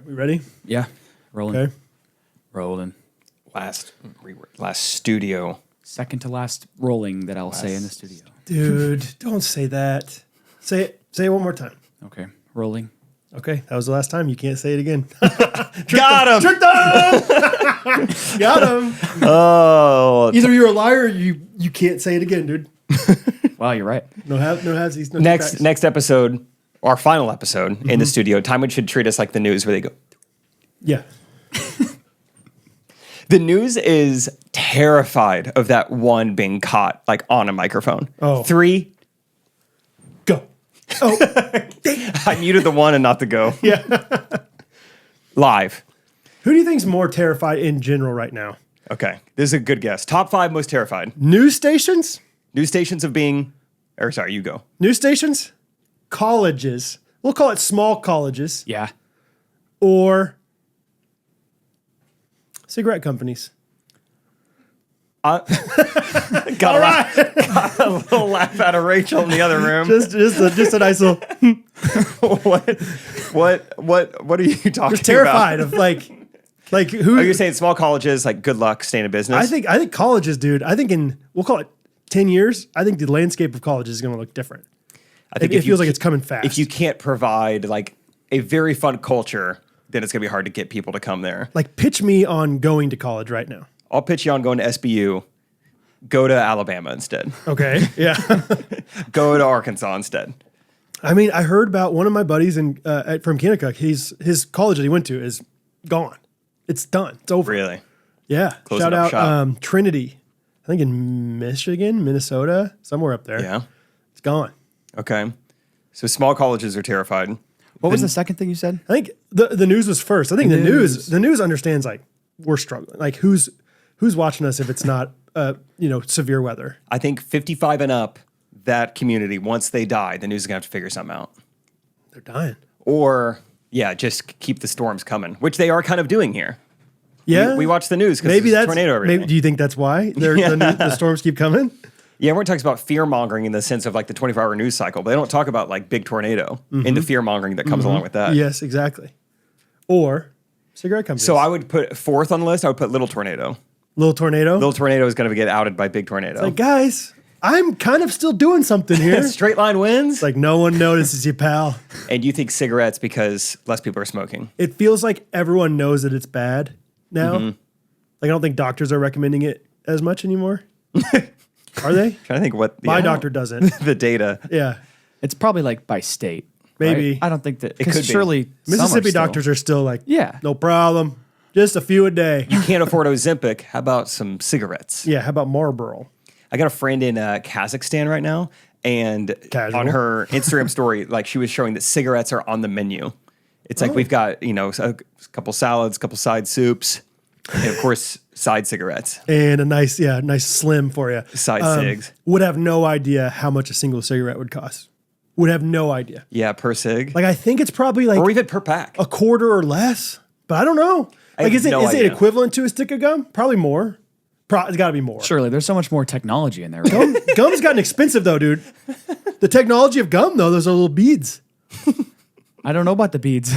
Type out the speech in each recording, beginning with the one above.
We ready? Yeah. Rolling. Okay. Rolling. Last studio. Second to last rolling that I'll say in the studio. Dude, don't say that. Say it one more time. Okay. Rolling. Okay, that was the last time. You can't say it again. Got him. Tricked him. Got him. Oh. Either you're a liar or you can't say it again, dude. Wow, you're right. No halsies, no Next episode, our final episode in the studio, Time should treat us like the news where they go. Yeah. The news is terrified of that one being caught like on a microphone. Oh. 3. Go. Oh. I muted the one and not the go. Yeah. Live. Who do you think's more terrified in general right now? Okay. This is a good guess. Top 5 most terrified. News stations? News stations of being, or sorry, you go. News stations? Colleges. We'll call it small colleges. Yeah. Or cigarette companies. Got a little laugh out of Rachel in the other room. Just a nice little. What are you talking Just terrified about? of like who? Are you saying small colleges like good luck staying in business? I think colleges, dude. I think we'll call it 10 years. I think the landscape of colleges is going to look different. I think it feels like it's coming fast. If you can't provide like a very fun culture, then it's gonna be hard to get people to come there. like pitch me on going to college right now. I'll pitch you on going to SBU. Go to Alabama instead. Okay, yeah. Go to Arkansas instead. I mean, I heard about one of my buddies from Kennecott. His college that he went to is gone. It's done. It's over. Really? Yeah. Closing Shout up out shop. Trinity. I think in Michigan, Minnesota, somewhere up there. Yeah. It's gone. Okay. So small colleges are terrified. What was the second thing you said? I think the news was first. I think the news understands like we're struggling. Like who's watching us if it's not severe weather. I think 55 and up, that community, once they die, the news is gonna have to figure something out. They're dying. Or just keep the storms coming, which they are kind of doing here. Yeah, We watch the news because maybe there's that's a tornado every maybe. day. Do you think that's why the storms keep coming? Yeah, everyone talks about fear mongering in the sense of like the 24-hour news cycle, but they don't talk about like big tornado and the fear mongering that comes along with that. Yes, exactly. Or cigarette companies. So I would put fourth on the list. I would put little tornado. Little tornado. Little tornado is going to get outed by big tornado. Like guys, I'm kind of still doing something here. Straight line wins. It's like no one notices you, pal. And you think cigarettes because less people are smoking. It feels like everyone knows that it's bad now. Like I don't think doctors are recommending it as much anymore. Are they? Trying to think what My doctor doesn't. the data. Yeah. It's probably like by state. Maybe. right? I don't think that. It could Because be. surely some Mississippi still- doctors are still like, Yeah. no problem. Just a few a day. You can't afford Ozempic. How about some cigarettes? Yeah, how about Marlboro? I got a friend in Kazakhstan right now, and Casual. on her Instagram story, like she was showing that cigarettes are on the menu. It's like we've got a couple salads, couple side soups, and of course side cigarettes, And a nice slim for you. side cigs. Would have no idea how much a single cigarette would cost. Would have no idea. Yeah, per cig, Like I think it's probably like or even per pack. a quarter or less, but I don't know. I Like have is no it idea. equivalent to a stick of gum? Probably more. It's got to be more. Surely there's so much more technology in there. Right? Gum's gotten expensive though, dude. The technology of gum though, those are little beads. I don't know about the beads.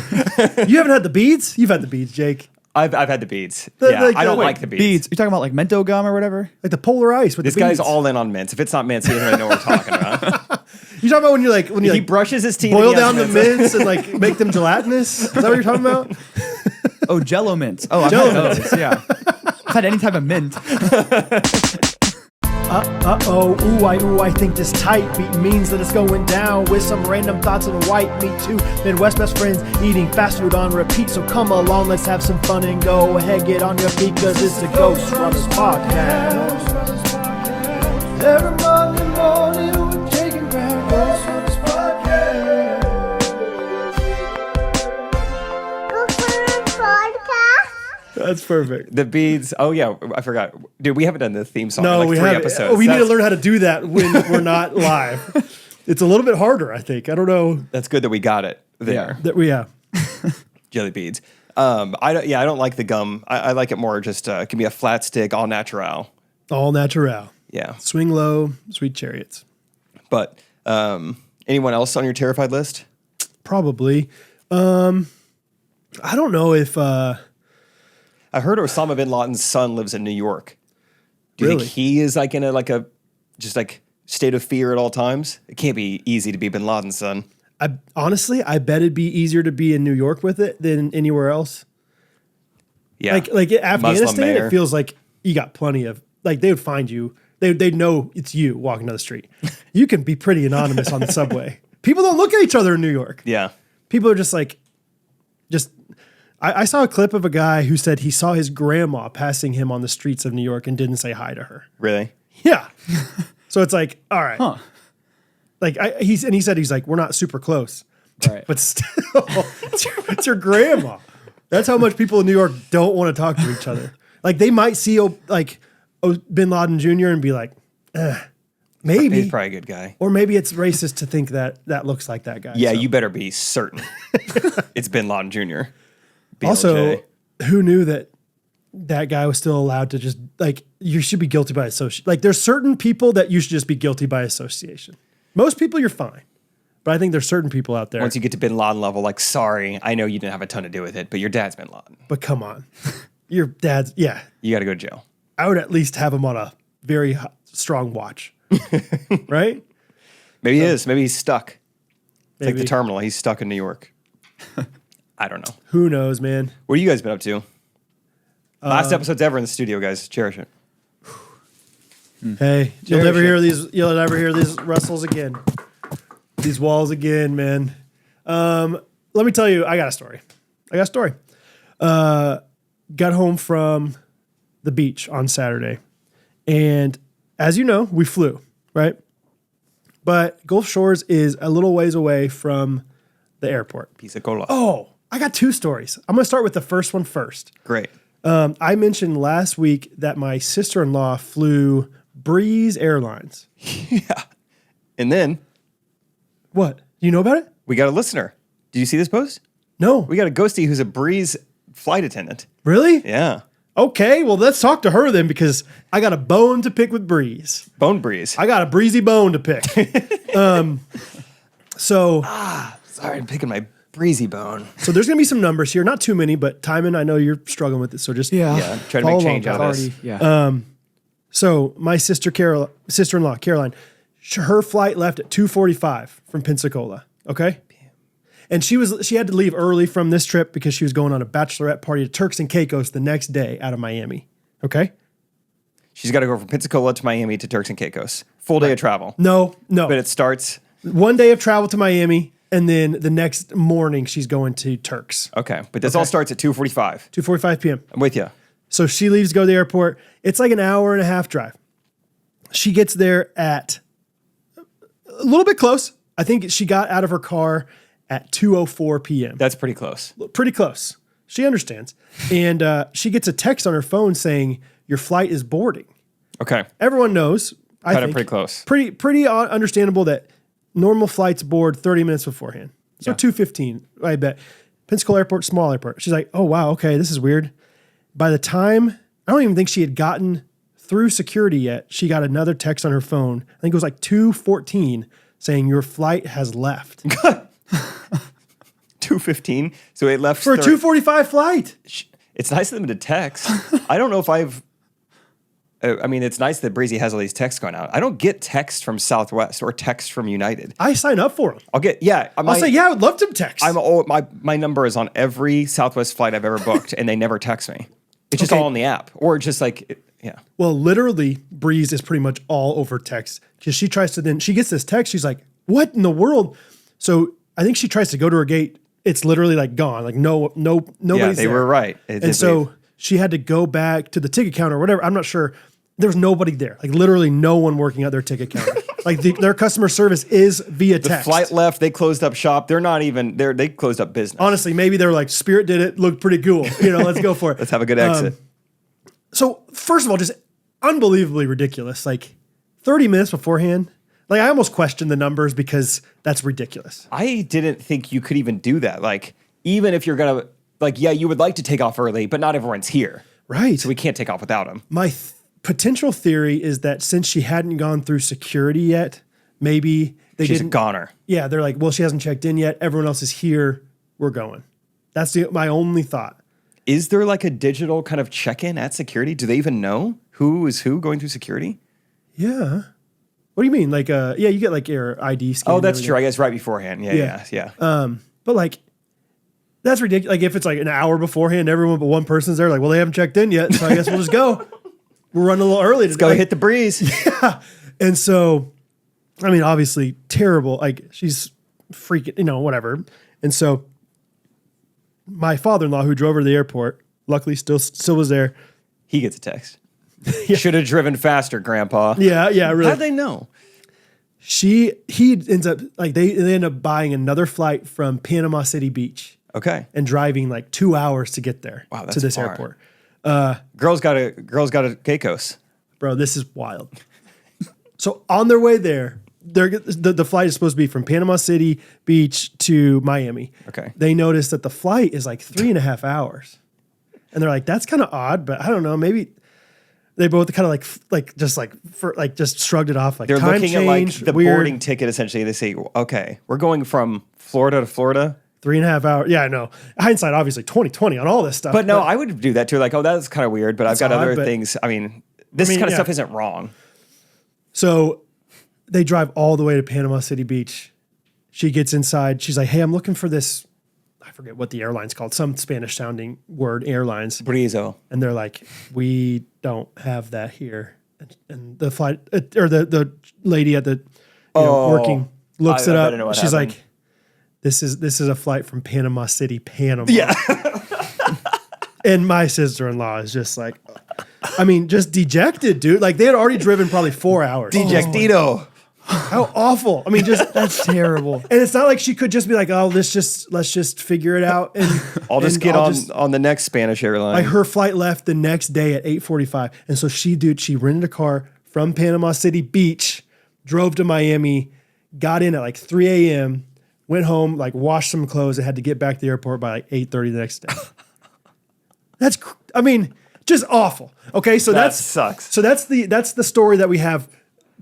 You haven't had the beads? You've had the beads, Jake. I've had the beads. The- Yeah, like I the- don't wait, like the beads. Beads. You're talking about like Mento gum or whatever? Like the polar ice with This the guy's beads. all in on mints. If it's not mints, he doesn't really know what we're talking about. You talking about when you He like brushes his teeth. boil and he has down the mints and like make them gelatinous? Is that what you're talking about? Oh, Jello mints. Oh, I've Jell-O had those. Yeah. I've had any type of mint. Ooh, I think this tight beat means that it's going down with some random thoughts and white meat too. Midwest best friends eating fast food on repeat. So come along, let's have some fun and go ahead, get on your feet, cause it's the Ghostrunners podcast. Every Monday morning we're taking back Ghostrunners podcast. That's perfect. The beads. Oh yeah, I forgot, dude. We haven't done the theme song in like we 3 haven't. episodes. We need to That's- learn how to do that when we're not live. It's a little bit harder, I think. I don't know. That's good that we got it there. Jelly beads. I don't like the gum. I like it more. Just it can be a flat stick, all natural. All natural. Yeah. Swing low, sweet chariots. But anyone else on your terrified list? Probably. I don't know if I heard Osama bin Laden's son lives in New York. Do you Really? think he is like in a just like state of fear at all times? It can't be easy to be bin Laden's son. honestly, I bet it'd be easier to be in New York with it than anywhere else. Yeah. Like Afghanistan, mayor. it feels like you got plenty of, like, they would find you. They'd know it's you walking down the street. You can be pretty anonymous on the subway. People don't look at each other in New York. Yeah. People are just like, I saw a clip of a guy who said he saw his grandma passing him on the streets of New York and didn't say hi to her. Really? Yeah. So it's like, all right. Huh. Like he said, he's like, we're not super close, Right. but still, it's your grandma. That's how much people in New York don't want to talk to each other. Like they might see Bin Laden Jr. and be like, maybe, He's probably a good guy. or maybe it's racist to think that looks like that guy. Yeah, So- you better be certain. It's bin Laden Jr. BLJ. Also, who knew that guy was still allowed to just, like, you should be guilty by association. Like, there's certain people that you should just be guilty by association. Most people, you're fine. But I think there's certain people out there. once you get to bin Laden level, like, sorry, I know you didn't have a ton to do with it, but your dad's bin Laden. But come on. Your dad's, yeah. You got to go to jail. I would at least have him on a very strong watch. Right? Maybe he is. Maybe he's stuck. It's like Maybe. the terminal. He's stuck in New York. I don't know. Who knows, man? What have you guys been up to? Last episode's ever in the studio, guys. Cherish it. Hey, you'll Cherish never it. hear these. You'll never hear these rustles again. These walls again, man. Let me tell you, I got a story. Got home from the beach on Saturday, and as you know, we flew, right? But Gulf Shores is a little ways away from the airport. Piece of cola. Oh, I got two stories. I'm gonna start with the first one first. Great. I mentioned last week that my sister-in-law flew Breeze Airlines. And then What? You know about it? we got a listener. Did you see this post? No. We got a ghostie who's a Breeze flight attendant. Really? Yeah. Okay, well, let's talk to her then because I got a bone to pick with Breeze. Bone Breeze. I got a breezy bone to pick. So Sorry, I'm picking my breezy bone. there's going to be some numbers here. Not too many, but Timon, I know you're struggling with it. So just Yeah, try to follow make change along, out of pal. this. Yeah. So my sister-in-law, Caroline, her flight left at 2:45 from Pensacola. Okay. And she had to leave early from this trip because she was going on a bachelorette party to Turks and Caicos the next day out of Miami. Okay. She's got to go from Pensacola to Miami to Turks and Caicos. Full day of travel. No. But it starts. One day of travel to Miami, and then the next morning she's going to Turks. Okay. But this all starts at 2:45. 2:45 p.m. I'm with you. So she leaves to go to the airport. It's like an hour and a half drive. She gets there at a little bit close. I think she got out of her car at 2:04 p.m. That's pretty close. Pretty close. She understands. And she gets a text on her phone saying, your flight is boarding. Okay. Everyone knows. I Cut it think pretty close. Pretty understandable that normal flights board 30 minutes beforehand. So Yeah. 2:15, I bet. Pensacola Airport, small airport. She's like, oh, wow, okay, this is weird. By the time, I don't even think she had gotten through security yet, she got another text on her phone. I think it was like 2:14 saying your flight has left. 2:15. So it left For a 2:45 flight. It's nice of them to text. I don't know if I mean, it's nice that Breezy has all these texts going out. I don't get text from Southwest or text from United. I sign up for them. I'll say, yeah, I would love to text. my number is on every Southwest flight I've ever booked, and they never text me. It's just Okay. all on the app, or just like, yeah. Well, literally, Breeze is pretty much all over text because she tries to she gets this text. She's like, what in the world? So I think she tries to go to her gate. It's literally like gone. Like nobody's Yeah, they there. were right. It And did so leave. she had to go back to the ticket counter or whatever. I'm not sure. There was nobody there. Like literally no one working at their ticket counter. Like their customer service is via The text. flight left. They closed up shop. They're not even there. They closed up business. Honestly, maybe they were like, Spirit did it. Looked pretty cool. Let's go for it. Let's have a good exit. So first of all, just unbelievably ridiculous. Like 30 minutes beforehand. Like I almost questioned the numbers because that's ridiculous. I didn't think you could even do that. Like, even if you're gonna, like, yeah, you would like to take off early, but not everyone's here, Right. so we can't take off without them. My potential theory is that since she hadn't gone through security yet, maybe they She's a didn't. goner. Yeah, they're like, well, she hasn't checked in yet. Everyone else is here. We're going. my only thought. Is there like a digital kind of check-in at security? Do they even know who is who going through security? Yeah. What do you mean? Like, you get like your ID scan. Oh, that's true. I guess right beforehand. Yeah. But like, that's ridiculous. Like if it's like an hour beforehand, everyone but one person's there. Like, well, they haven't checked in yet, so I guess we'll just go. We're running a little early. Let's go hit the breeze. Yeah. And so, I mean, obviously terrible. Like she's freaking, whatever. And so, my father-in-law who drove her to the airport, luckily still was there. He gets a text. Should have driven faster, Grandpa. Yeah, really. How'd they know? He ends up like they end up buying another flight from Panama City Beach. Okay. And driving like 2 hours to get there that's to this far. airport. Girls got a Keikos. Bro, this is wild. So on their way there, the flight is supposed to be from Panama City Beach to Miami. Okay. They noticed that the flight is like 3.5 hours. And they're like, that's kind of odd, but I don't know, maybe they both kind of just shrugged it off. Like They're time looking change, at like the weird. boarding ticket essentially. They say, okay, we're going from Florida to Florida. 3.5 hours. Yeah, I know. Hindsight, obviously, 2020 on all this stuff. But no, I would do that too. Like, oh, that's kind of weird, but I've got odd, other but- things. I mean, this kind of stuff isn't wrong. So they drive all the way to Panama City Beach. She gets inside. She's like, hey, I'm looking for this. I forget what the airline's called. Some Spanish sounding word, airlines. Brizo. And they're like, we don't have that here. And the flight, or the lady at the working looks I it better know up. what She's happened. like, this is a flight from Panama City, Panama. Yeah. And my sister-in-law is just like, I mean, just dejected, dude. Like they had already driven probably 4 hours. Dejectito. How awful. I mean, just That's terrible. and it's not like she could just be like, oh, let's just figure it out. And I'll just and get I'll on just- on the next Spanish airline. Like her flight left the next day at 8:45. And so she rented a car from Panama City Beach, drove to Miami, got in at like 3 a.m., went home, like washed some clothes, and had to get back to the airport by like 8:30 the next day. Just awful. Okay, so That sucks. So that's the story that we have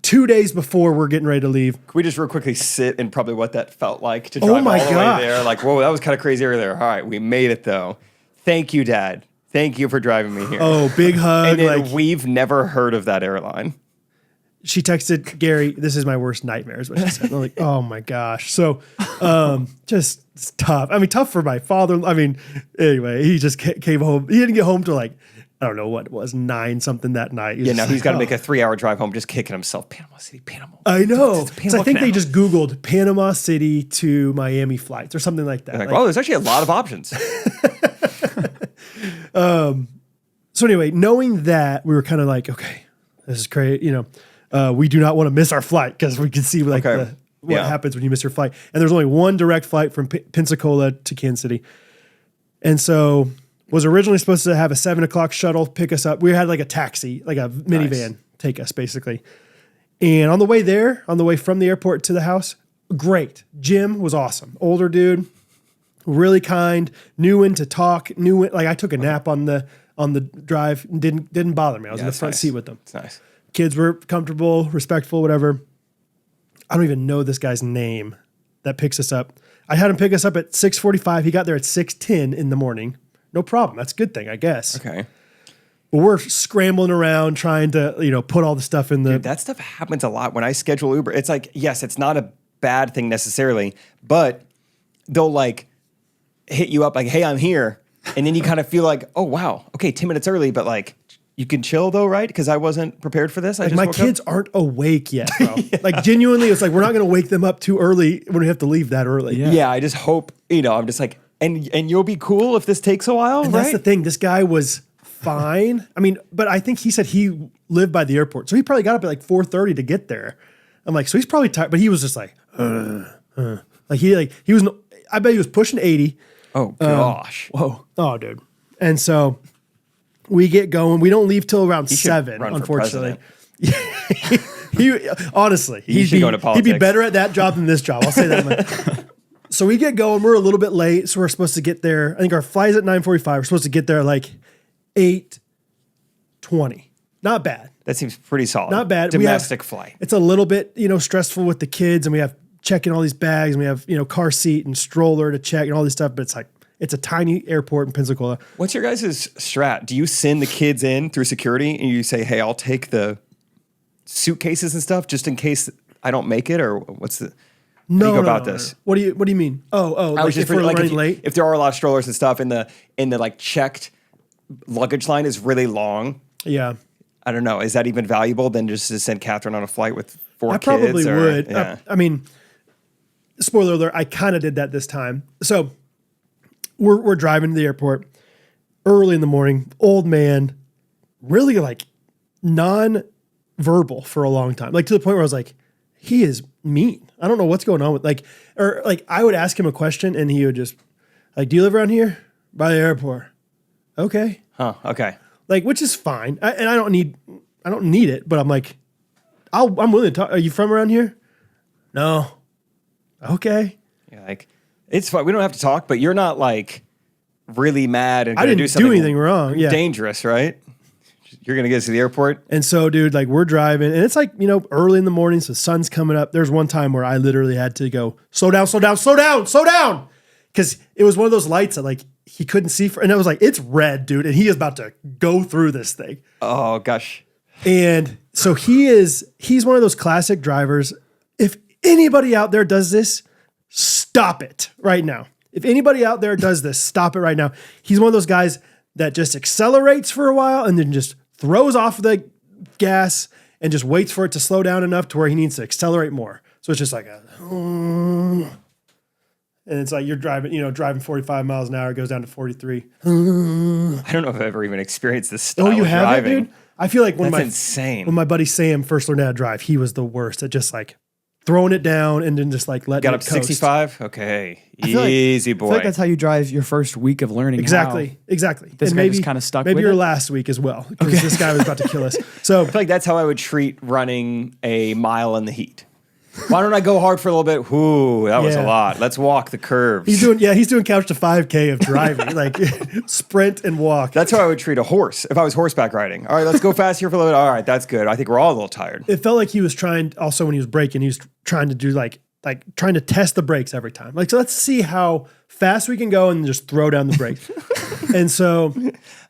2 days before we're getting ready to leave. Can we just real quickly sit in probably what that felt like to drive all the my way gosh. there? Like, whoa, that was kind of crazy earlier. All right, we made it though. Thank you, Dad. Thank you for driving me here. Oh, big hug. and then Like we've never heard of that airline. she texted Gary, this is my worst nightmare, is what she said. I'm like, oh my gosh. So just it's tough. I mean, tough for my father. I mean, anyway, he just came home. He didn't get home till like, I don't know what it was, 9 something that night. Yeah, now he's got to make a 3-hour drive home just kicking himself. Panama City, Panama. I know. It's So I think they Panama. just Googled Panama City to Miami flights or something like that. Like, Like, oh, there's actually a lot of options. so anyway, knowing that, we were kind of like, okay, this is crazy. We do not want to miss our flight because we can see like Okay. what Yeah. happens when you miss your flight. And there's only one direct flight from Pensacola to Kansas City. And so was originally supposed to have a 7:00 shuttle pick us up. We had like a taxi, like a minivan take us basically. And on the way from the airport to the house, great. Jim was awesome. Older dude, really kind, knew when to talk, like I took a nap on the drive, didn't bother me. I was in the That's front nice. seat with them. It's nice. Kids were comfortable, respectful, whatever. I don't even know this guy's name that picks us up. I had him pick us up at 6:45. He got there at 6:10 in the morning. No problem. That's a good thing, I guess. Okay. But we're scrambling around trying to, put all the stuff in the. Dude, that stuff happens a lot when I schedule Uber. It's like, yes, it's not a bad thing necessarily, but they'll like hit you up like, hey, I'm here. And then you kind of feel like, oh, wow. Okay, 10 minutes early, but like, you can chill though, right? Because I wasn't prepared for this. I just my woke kids up. aren't awake yet, bro. Like genuinely, it's like we're not going to wake them up too early when we have to leave that early. Yeah. Yeah, I just hope, I'm just like, and you'll be cool if this takes a while, And right? that's the thing. This guy was fine. I mean, but I think he said he lived by the airport, so he probably got up at like 4:30 to get there. I'm like, so he's probably tired, but he was just like, like he was. I bet he was pushing 80. Oh gosh. Whoa. Oh, dude. And so we get going. We don't leave till around should 7, run for unfortunately. He honestly, He should go into he'd be politics. better at that job than this job. I'll say that much. So we get going. We're a little bit late, so we're supposed to get there. I think our flight's at 9:45. We're supposed to get there like 8:20. Not bad. That seems pretty solid. Not bad. We have- Domestic flight. It's a little bit, stressful with the kids, and we have checking all these bags, and we have, car seat and stroller to check and all this stuff. But it's like It's a tiny airport in Pensacola. What's your guys' strat? Do you send the kids in through security and you say, hey, I'll take the suitcases and stuff just in case I don't make it? Or what's the... How do you go about this? What do you mean? Oh, I was just if we're like running late. if there are a lot of strollers and stuff, and the like checked luggage line is really long. Yeah, I don't know. Is that even valuable than just to send Catherine on a flight with 4 kids? I probably would. Yeah. I mean, spoiler alert, I kind of did that this time. So we're driving to the airport early in the morning. Old man, really like non-verbal for a long time, like to the point where I was like, he is mean. I don't know what's going on with I would ask him a question and he would just like, do you live around here? By the airport. Okay. Huh. Okay. Like, which is fine. I don't need it, but I'm like, I'm willing to talk. Are you from around here? No. Okay. Yeah, like it's fine. We don't have to talk, but you're not like really mad and I gonna didn't do something do anything wrong. Yeah. dangerous, right? You're gonna get us to the airport. And so, dude, like we're driving and it's like, early in the morning. So the sun's coming up. There's one time where I literally had to go, slow down, slow down, slow down, slow down. Cause it was one of those lights that like he couldn't see and I was like, it's red, dude. And he is about to go through this thing. Oh gosh. And so he's one of those classic drivers. If anybody out there does this, stop it right now. If anybody out there does this, stop it right now. He's one of those guys that just accelerates for a while and then just throws off the gas and just waits for it to slow down enough to where he needs to accelerate more. So it's just like and it's like you're driving 45 miles an hour, it goes down to 43. I don't know if I've ever even experienced this style Oh, you of haven't, driving. dude? I feel like That's insane. When my buddy Sam first learned how to drive, he was the worst at just like throwing it down and then just like letting Got it up coast. 65? Okay. feel like- Easy I boy. feel like that's how you drive your first week of learning. Exactly. This And guy just kinda stuck maybe with your it? last week as well, because this guy was about to kill us. So I feel like that's how I would treat running a mile in the heat. Why don't I go hard for a little bit? Ooh, that was a Yeah. lot. Let's walk the curves. he's doing couch to 5K of driving, like sprint and walk. That's how I would treat a horse if I was horseback riding. All right, let's go fast here for a little bit. All right, that's good. I think we're all a little tired. It felt like he was trying, also when he was braking, he was trying to do like trying to test the brakes every time. Like, so let's see how fast we can go and just throw down the brakes. And so,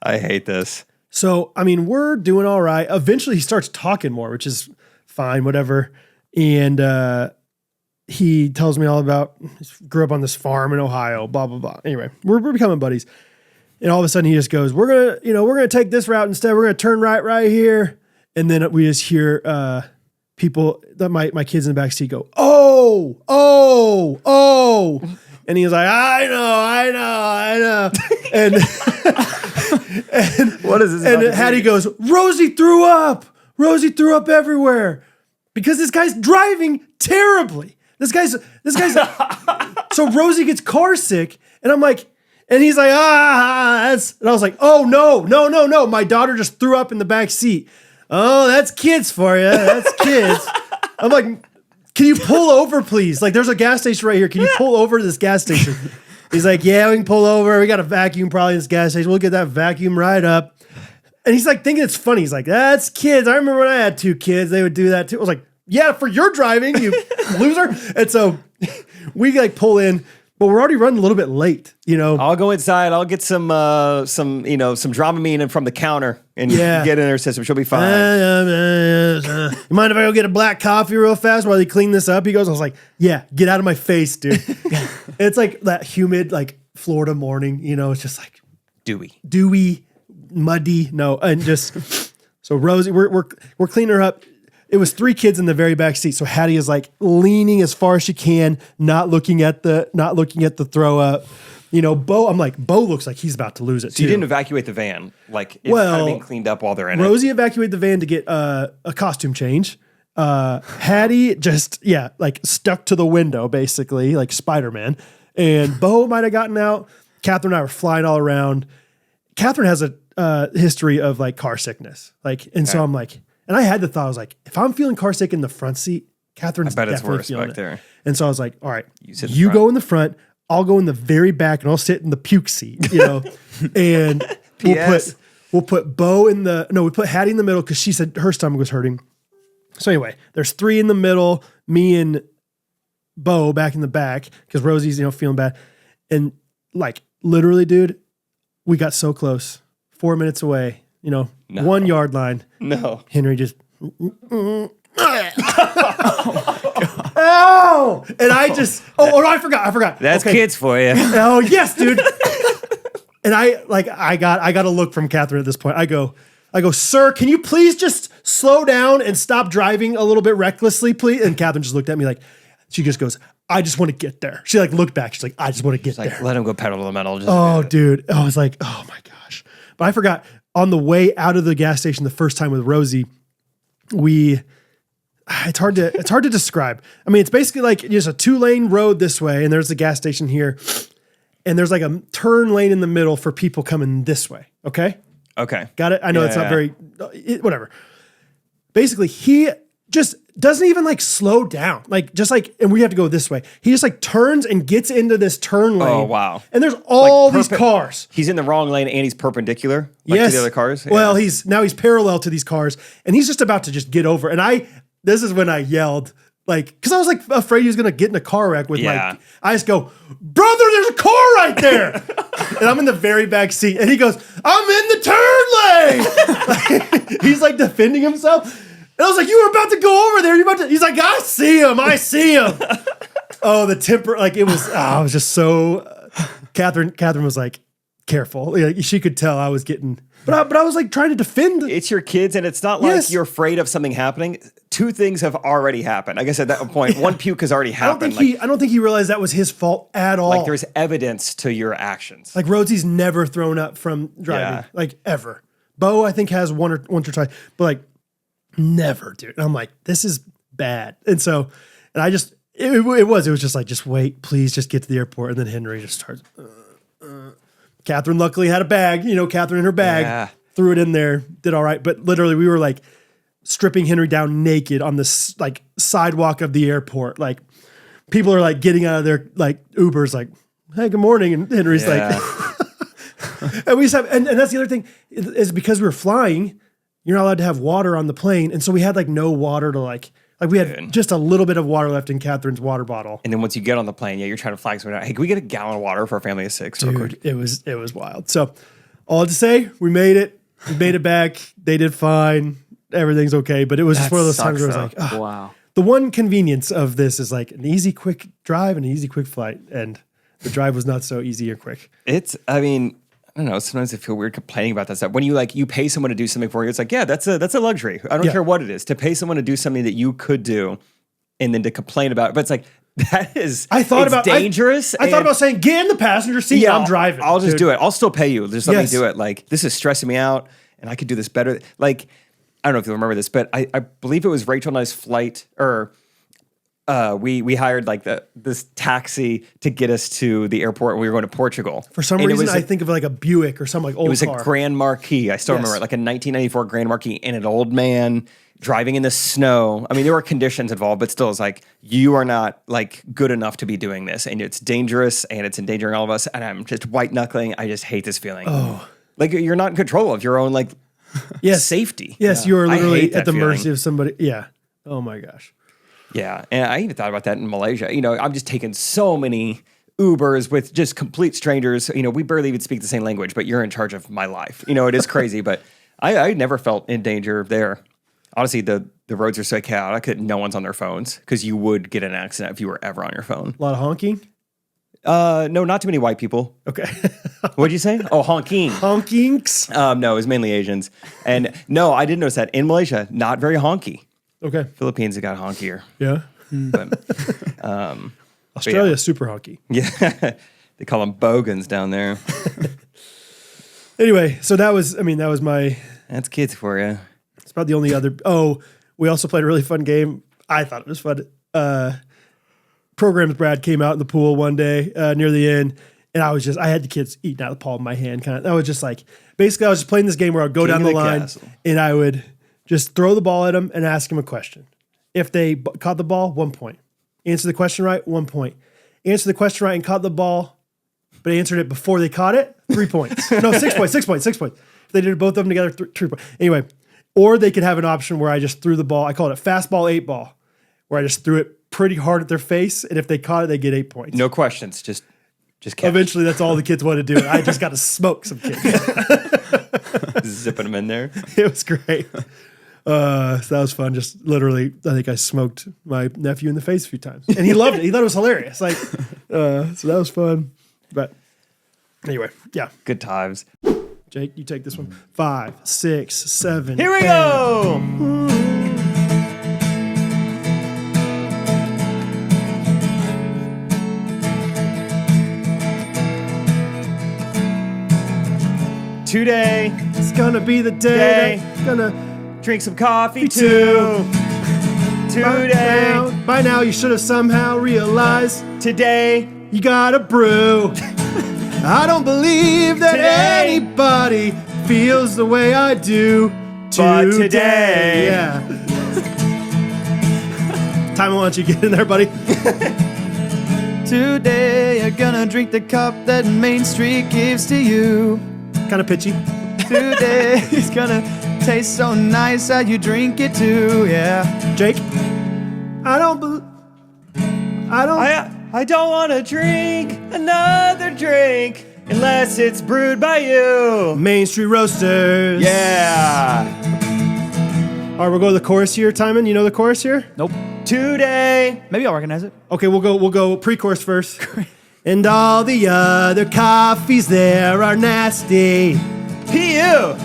I hate this. I mean, we're doing all right. Eventually he starts talking more, which is fine, whatever. And he tells me all about, grew up on this farm in Ohio, blah, blah, blah. Anyway, we're becoming buddies. And all of a sudden he just goes, we're going to take this route instead. We're going to turn right here. And then we just hear people, that my kids in the backseat go, oh. And he was like, I know. And What is this? and Hattie goes, Rosie threw up everywhere because this guy's driving terribly. This guy's so Rosie gets car sick and I'm like, and he's like, and I was like, oh no. My daughter just threw up in the back seat. Oh, that's kids for you. That's kids. I'm like, can you pull over, please? Like, there's a gas station right here. Can you pull over to this gas station? He's like, yeah, we can pull over. We got a vacuum probably in this gas station. We'll get that vacuum right up. And he's like thinking it's funny. He's like, that's kids. I remember when I had 2 kids, they would do that too. I was like, yeah, for your driving, you loser. And so we like pull in, but we're already running a little bit late, I'll go inside. I'll get some Dramamine from the counter and Yeah. get in her system. She'll be fine. You mind if I go get a black coffee real fast while they clean this up? He goes, I was like, yeah, get out of my face, dude. It's like that humid, like Florida morning, it's just like dewy, muddy. No, and just, so Rosie, we're cleaning her up. It was 3 kids in the very back seat. So Hattie is like leaning as far as she can, not looking at the throw up. Bo, I'm like, Bo looks like he's about to lose it So too. you didn't evacuate the van. Like, it's kind of being cleaned up while they're in it. Rosie evacuated the van to get a costume change. Hattie just, like stuck to the window, basically, like Spider-Man. And Bo might have gotten out. Catherine and I were flying all around. Catherine has a history of like car sickness. So I'm like, and I had the thought, I was like, if I'm feeling car sick in the front seat, Catherine's I bet it's definitely worse feeling back it. there. And so I was like, all right, sit in you front. go in the front, I'll go in the very back, and I'll sit in the puke seat, and P.S. we'll put Bo we put Hattie in the middle because she said her stomach was hurting. So anyway, there's 3 in the middle, me and Bo back in the back because Rosie's, feeling bad. And like literally, dude, we got so close. 4 minutes away, 1 yard line. No. Henry just. Oh! And I just. Oh, no, I forgot. That's Okay. kids for you. Oh, yes, dude. And I got a look from Catherine at this point. I go, sir, can you please just slow down and stop driving a little bit recklessly, please? And Catherine just looked at me she just goes, I just want to get there. She looked back. She's like, I just want to get there. Let him go pedal to the metal. Dude. I was like, oh my gosh. But I forgot on the way out of the gas station the first time with Rosie, it's hard to describe. I mean, it's basically like there's a 2-lane road this way and there's the gas station here. And there's like a turn lane in the middle for people coming this way. Okay. Got it? I know it's not very, whatever. Basically, he just doesn't even slow down. And we have to go this way. He just turns and gets into this turn lane. Oh, wow. And there's all these cars. He's in the wrong lane and he's perpendicular to the other cars. Well, he's parallel to these cars and he's just about to just get over. And this is when I yelled, because I was afraid he was going to get in a car wreck with I just go, brother, there's a car right there. And I'm in the very back seat. And he goes, I'm in the turn lane. He's defending himself. And I was like, you were about to go over there. He's like, I see him. Oh, the temper. I was just so, Catherine was like, careful. She could tell I was getting, but I was trying to defend. It's your kids and it's not like you're afraid of something happening. 2 things have already happened. I guess at that point, one puke has already happened. I don't think he realized that was his fault at all. There's evidence to your actions. Rosie's never thrown up from driving, ever. Bo, I think, has once or twice, but never, dude. And I'm like, this is bad. And so, and I just, it was just just wait, please just get to the airport. And then Henry just starts, Catherine luckily had a bag, Catherine in her bag, threw it in there, did all right. But literally we were stripping Henry down naked on the sidewalk of the airport. People are getting out of their Ubers hey, good morning. And Henry's and we just have, and that's the other thing is because we were flying, you're not allowed to have water on the plane. And so we had no water to we had just a little bit of water left in Catherine's water bottle. And then once you get on the plane, you're trying to flag someone out. Hey, can we get a gallon of water for a family of 6? Dude, real quick? it was wild. So all to say, we made it. We made it back. They did fine. Everything's okay. But it was just one of those times where I was like, wow. The one convenience of this is an easy, quick drive and an easy, quick flight. And the drive was not so easy or quick. I don't know. Sometimes I feel weird complaining about that stuff. When you pay someone to do something for you, it's that's a luxury. I don't care what it is. To pay someone to do something that you could do and then to complain about it. But it's that is dangerous. I thought about saying, get in the passenger seat. Yeah, I'm driving. I'll just do it. I'll still pay you. Just let me do it. This is stressing me out and I could do this better. I don't know if you'll remember this, but I believe it was Rachel and I's flight we hired this taxi to get us to the airport when we were going to Portugal. For some reason, I think of a Buick or some old car. It was a Grand Marquis. I still remember it, a 1994 Grand Marquis and an old man driving in the snow. I mean, there were conditions involved, but still, it's you are not good enough to be doing this, and it's dangerous, and it's endangering all of us. And I'm just white knuckling. I just hate this feeling. Oh, you're not in control of your own safety. Yes, you are literally at the mercy of somebody. Yeah. Oh my gosh. Yeah, and I even thought about that in Malaysia. I'm just taking so many Ubers with just complete strangers. We barely even speak the same language, but you're in charge of my life. It is crazy, but I never felt in danger there. Honestly, the roads are so chaotic that no one's on their phones because you would get an accident if you were ever on your phone. A lot of honking? No, not too many white people. Okay. What'd you say? Oh, honking. Honkings? No, it was mainly Asians. And no, I did notice that in Malaysia, not very honky. Okay. Philippines have got honkier. Yeah. But, Australia's super honky. Yeah. They call them bogans down there. Anyway, so that was my... That's kids for you. It's about the only other... Oh, we also played a really fun game. I thought it was fun. Programs Brad came out in the pool one day near the end, and I had the kids eating out of the palm of my hand. I was just basically I was just playing this game where I would go down the line castle. And I would just throw the ball at them and ask them a question. If they caught the ball, 1 point. Answer the question right, 1 point. Answer the question right and caught the ball, but answered it before they caught it, 3 points. No, 6 points. If they did both of them together, 3 points. Anyway, or they could have an option where I just threw the ball. I call it a fastball 8-ball, where I just threw it pretty hard at their face, and if they caught it, they get 8 points. No questions, just Just cash. Eventually, that's all the kids want to do. I just got to smoke some kids. Zipping them in there. It was great. So that was fun. Just literally, I think I smoked my nephew in the face a few times, and he loved it. He thought it was hilarious. Like, so that was fun. But anyway, yeah. Good times. Jake, you take this one. 5, 6, 7. Here we 10. go. Today, It's gonna be the day. Gonna drink some coffee too. Today, by now you should have somehow realized today, you gotta brew. I don't believe that Today. anybody feels the way I do But today. Yeah. Time, why don't you get in there, buddy? Today you're gonna drink the cup that Main Street gives to you. Kind of pitchy. Today it's gonna taste so nice that you drink it too, yeah. Jake, I don't. I don't want to drink another drink unless it's brewed by you. Main Street Roasters. Yeah. All right, we'll go to the chorus here, Timon. You know the chorus here? Nope. Today. Maybe I'll recognize it. Okay, we'll go pre-chorus first. And all the other coffees there are nasty. P.U.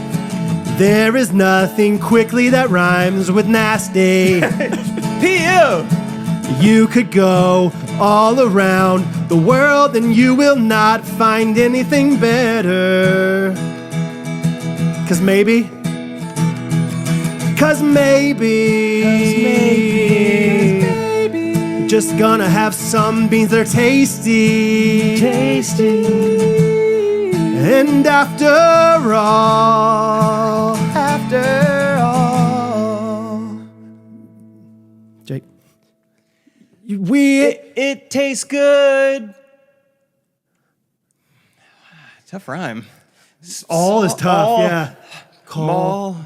There is nothing quickly that rhymes with nasty. P.U. You could go all around the world and you will not find anything better. Cause maybe you're just gonna have some beans that are tasty. And after all, Jake, It tastes good. Tough rhyme. all is tough, all- yeah. Call, Mall.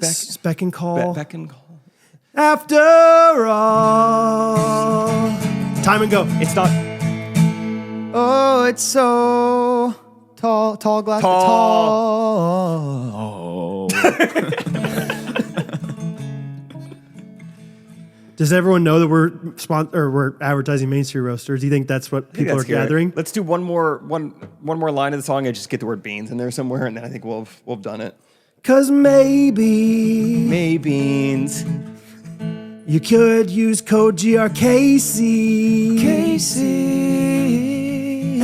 spec and call. Beck and call. After all, time and go. It's not Oh, it's so tall glass. Tall. Does everyone know that we're advertising Main Street Roasters? Do you think that's what people are gathering? Let's do one more line of the song and just get the word beans in there somewhere, and then I think we'll have done it. Cause maybe Beans. you could use code GRKC.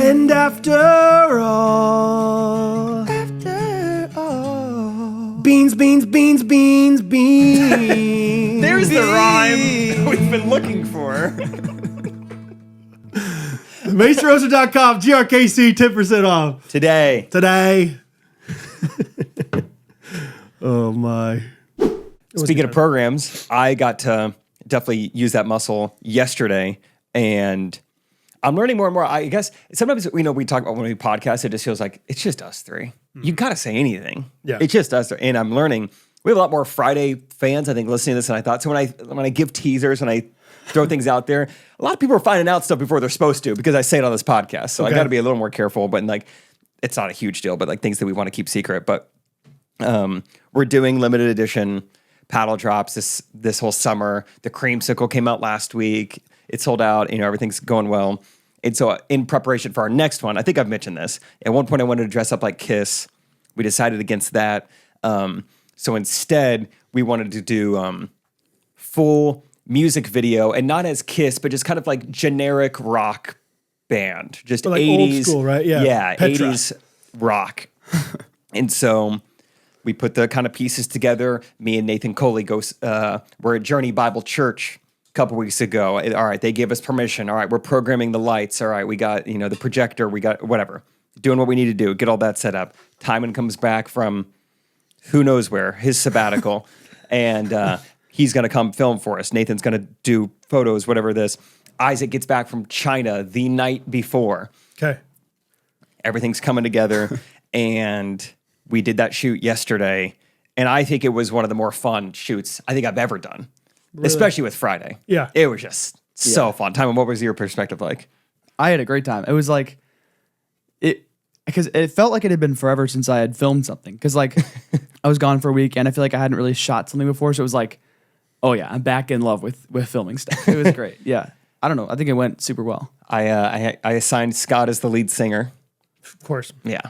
And after all, beans. There's the rhyme we've been looking for. MainStreetRoaster.com, GRKC, 10% off. Today. Oh my. Speaking of programs, I got to definitely use that muscle yesterday, and I'm learning more and more. I guess sometimes we talk about when we podcast, it just feels like it's just us three. You gotta say anything. Yeah. It's just us three. And I'm learning. We have a lot more Friday fans, I think, listening to this than I thought. So when I give teasers, when I throw things out there, a lot of people are finding out stuff before they're supposed to because I say it on this podcast. So I got to be a little more careful. But it's not a huge deal. But things that we want to keep secret. But we're doing limited edition paddle drops this whole summer. The creamsicle came out last week. It sold out. Everything's going well. And so in preparation for our next one, I think I've mentioned this. At one point, I wanted to dress up like Kiss. We decided against that. So instead, we wanted to do full music video, and not as Kiss, but just kind of like generic rock band, just But like 80s, old school, right? Yeah, Petra. 80s rock. And so we put the kind of pieces together. Me and Nathan Coley were at Journey Bible Church a couple weeks ago. All right, they gave us permission. All right, we're programming the lights. All right, we got the projector. We got whatever, doing what we need to do. Get all that set up. Timon comes back from who knows where, his sabbatical, and he's going to come film for us. Nathan's going to do photos, whatever this. Isaac gets back from China the night before. Okay. Everything's coming together, and we did that shoot yesterday, and I think it was one of the more fun shoots I think I've ever done, especially with Friday. Yeah. It was just so fun. Timon, what was your perspective like? I had a great time. It was like because it felt like it had been forever since I had filmed something. Because like I was gone for a week and I feel like I hadn't really shot something before, so it was like, oh yeah, I'm back in love with filming stuff. It was great. Yeah, I don't know. I think it went super well. I assigned Scott as the lead singer. Of course. Yeah.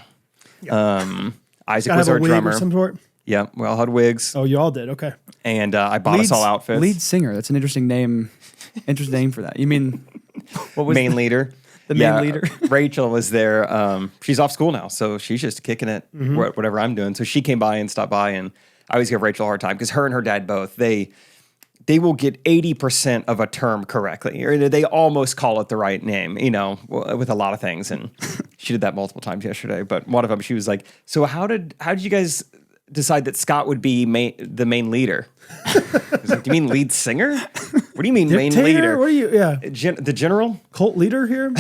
Yeah. Isaac Gotta was have our a wig drummer. of some sort. Yeah, we all had wigs, Oh, you all did. Okay. and I bought us all outfits. Lead singer. That's an interesting name. Interesting name for that. You mean what was main leader. the main leader? Rachel was there. She's off school now, so she's just kicking it, whatever I'm doing. So she came by and stopped by, and I always give Rachel a hard time because her and her dad both, they will get 80% of a term correctly, or they almost call it the right name, with a lot of things. And she did that multiple times yesterday. But one of them, she was like, "So how did you guys decide that Scott would be the main leader?" I was like, "Do you mean lead singer? What do you mean main Dictator? leader? What are you? Yeah. The general?" Cult leader here?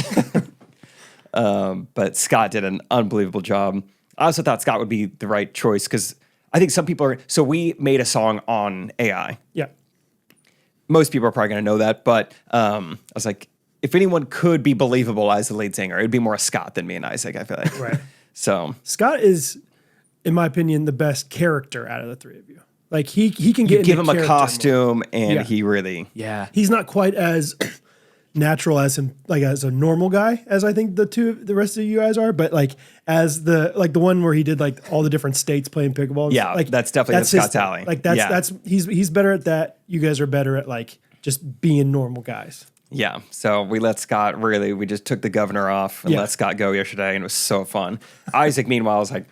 But Scott did an unbelievable job. I also thought Scott would be the right choice because I think some people are. So we made a song on AI. Yeah. Most people are probably going to know that, but I was like, if anyone could be believable as the lead singer, it'd be more Scott than me and Isaac, I feel like. Right. So Scott is, in my opinion, the best character out of the three of you. Like he can get give into him a character costume, and Yeah. he really. Yeah. He's not quite as natural as him, like as a normal guy, as I think the rest of you guys are. But like as the one where he did like all the different states playing pickleball. Yeah, like that's definitely his Scott's thing. alley. Like Yeah. he's better at that. You guys are better at like just being normal guys. Yeah, so we let Scott we just took the governor off and Yeah. let Scott go yesterday, and it was so fun. Isaac, meanwhile, was like,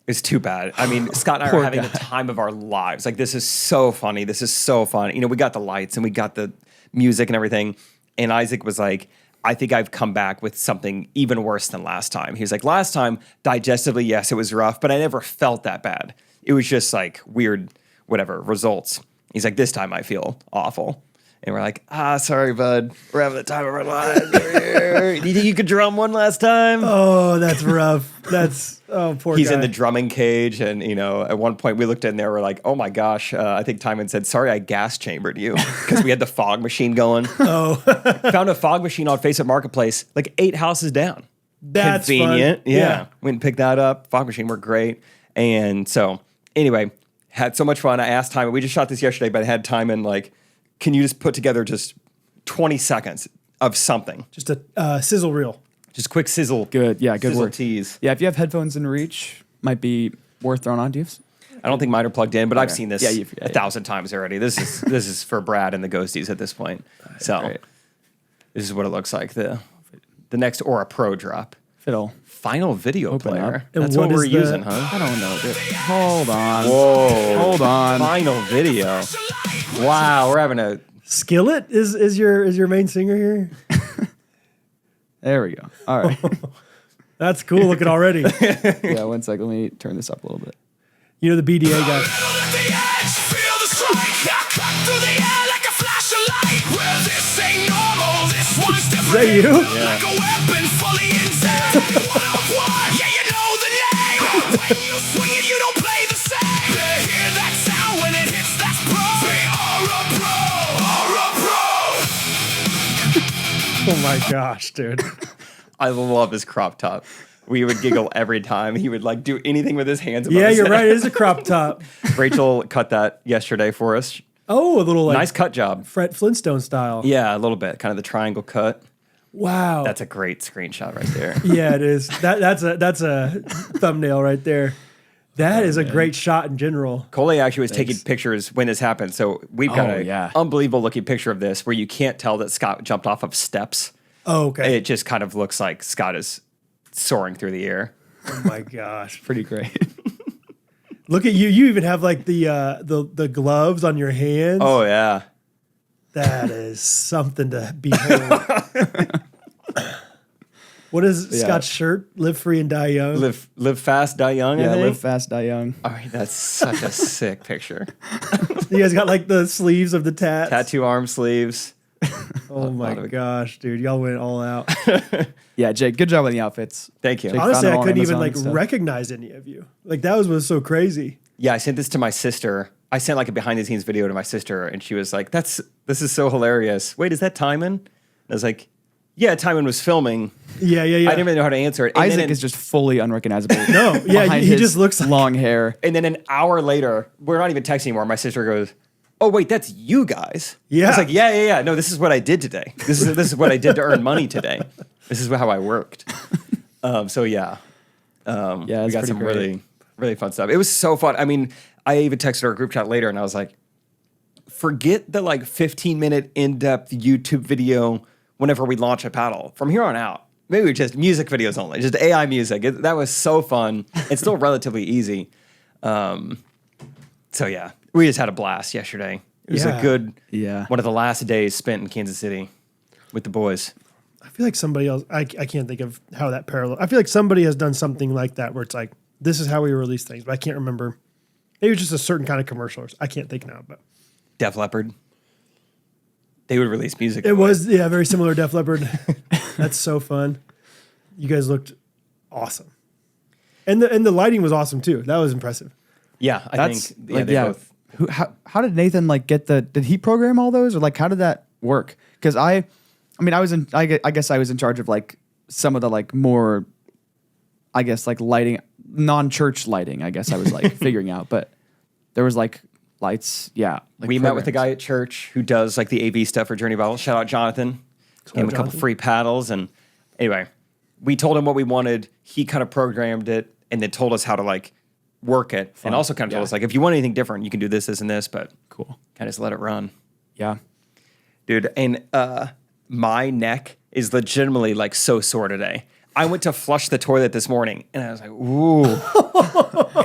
it's too bad. I mean, Scott and I Poor are having guy. the time of our lives. Like, this is so funny. This is so fun. We got the lights and we got the music and everything. And Isaac was like, I think I've come back with something even worse than last time. He was like, last time, digestively, yes, it was rough, but I never felt that bad. It was just like weird, whatever, results. He's like, this time I feel awful. And we're like, sorry, bud. We're having the time of our lives over here. Do you think you could drum one last time? Oh, that's rough. Poor He's guy. in the drumming cage. And, at one point we looked in there, we're like, oh my gosh. I think Timon said, sorry, I gas chambered you because we had the fog machine going. Oh, Found a fog machine on Facebook Marketplace, like 8 houses down. that's Convenient. fun. Yeah. Went and picked that up. Fog machine worked great. And so, anyway, had so much fun. I asked Timon, we just shot this yesterday, but I had Timon like, can you just put together just 20 seconds of something? Just a sizzle reel. Just quick sizzle. Good. Yeah. Good sizzle work. tease. Yeah. If you have headphones in reach, might be worth throwing on. Do you have? I don't think mine are plugged in, but I've Okay. seen this Yeah, 1,000 times already. This is for Brad and the Ghosties at this point. So great. this is what it looks like. The next Aura Pro drop. Fiddle. Final video Open player. up. And That's what what we're is the- using, huh? I don't know. Dude. Hold on. Whoa. Hold on. Final video. Wow, we're having a Skillet is your main singer here. There we go. All right. That's cool looking already. Yeah. 1 second. Let me turn this up a little bit. You know the BDA guy. Is that you? Like a weapon fully intact. Yeah, you know the name. When you swing it, you don't play the same. Hear that sound when it hits, that's pro. We are a pro. Oh my gosh, dude. I love his crop top. We would giggle every time. He would like do anything with his hands. above Yeah, his you're head. right. It is a crop top. Rachel cut that yesterday for us. Oh, a little like Nice cut job. Fred Flintstone style. Yeah, a little bit. Kind of the triangle cut. Wow. That's a great screenshot right there. Yeah, it is. That's a thumbnail right there. That is a great shot in general. Cole actually was taking pictures when this happened. So we've got a unbelievable looking picture of this where you can't tell that Scott jumped off of steps. Oh, okay. It just kind of looks like Scott is soaring through the air. Oh my gosh. Pretty great. Look at you. You even have like the gloves on your hands. Oh, yeah. That is something to behold. What is Scott's shirt? Live free and die young. Live fast, die young. I Yeah. think. Live fast, die young. All right, that's such a sick picture. You guys got like the sleeves of the tats. Tattoo arm sleeves. Oh my gosh, dude. Y'all went all out. Yeah, Jake. Good job on the outfits. Thank you. Jake Honestly, found them I all on couldn't even Amazon like and stuff. recognize any of you. Like that was so crazy. Yeah, I sent this to my sister. I sent like a behind the scenes video to my sister, and she was like, this is so hilarious. Wait, is that Timon? And I was like, yeah, Timon was filming. Yeah. I didn't really know how to answer it. And Isaac then is just fully unrecognizable. No, yeah, behind he his just looks like- long hair. And then an hour later, we're not even texting anymore. My sister goes, "Oh wait, that's you guys." Yeah. I was like, yeah. No, this is what I did today. This is what I did to earn money today. This is how I worked. So yeah, Yeah, we it's got pretty some great. really, really fun stuff. It was so fun. I mean, I even texted our group chat later, and I was like, forget the like 15-minute in-depth YouTube video whenever we launch a paddle. From here on out, maybe just music videos only, just AI music. That was so fun. It's still relatively easy. So yeah, we just had a blast yesterday. It was Yeah. a good, Yeah. one of the last days spent in Kansas City with the boys. I feel like somebody else. I can't think of how that parallel. I feel like somebody has done something like that where it's like, this is how we release things, but I can't remember. Maybe it's just a certain kind of commercial. I can't think now, but Def Leppard. They would release music. it was very similar to Def Leppard. That's so fun. You guys looked awesome, and the lighting was awesome too. That was impressive. Yeah, I That's think like, they yeah. both. How did Nathan like get did he program all those, or like how did that work? Because I guess I was in charge of like some of the like more, I guess like lighting, non-church lighting. I guess I was like figuring out, but there was like lights. Yeah, like We met with a programs. guy at church who does like the AV stuff for Journey Bible. Shout out Jonathan. Gave him a couple Jonathan. free paddles, and anyway, we told him what we wanted. He kind of programmed it, and then told us how to like work it, and also kind of told Yeah. us like if you want anything different, you can do this, this, and this. But Cool. kind of just let it run, Yeah. dude. And my neck is legitimately like so sore today. I went to flush the toilet this morning, and I was like, "Ooh,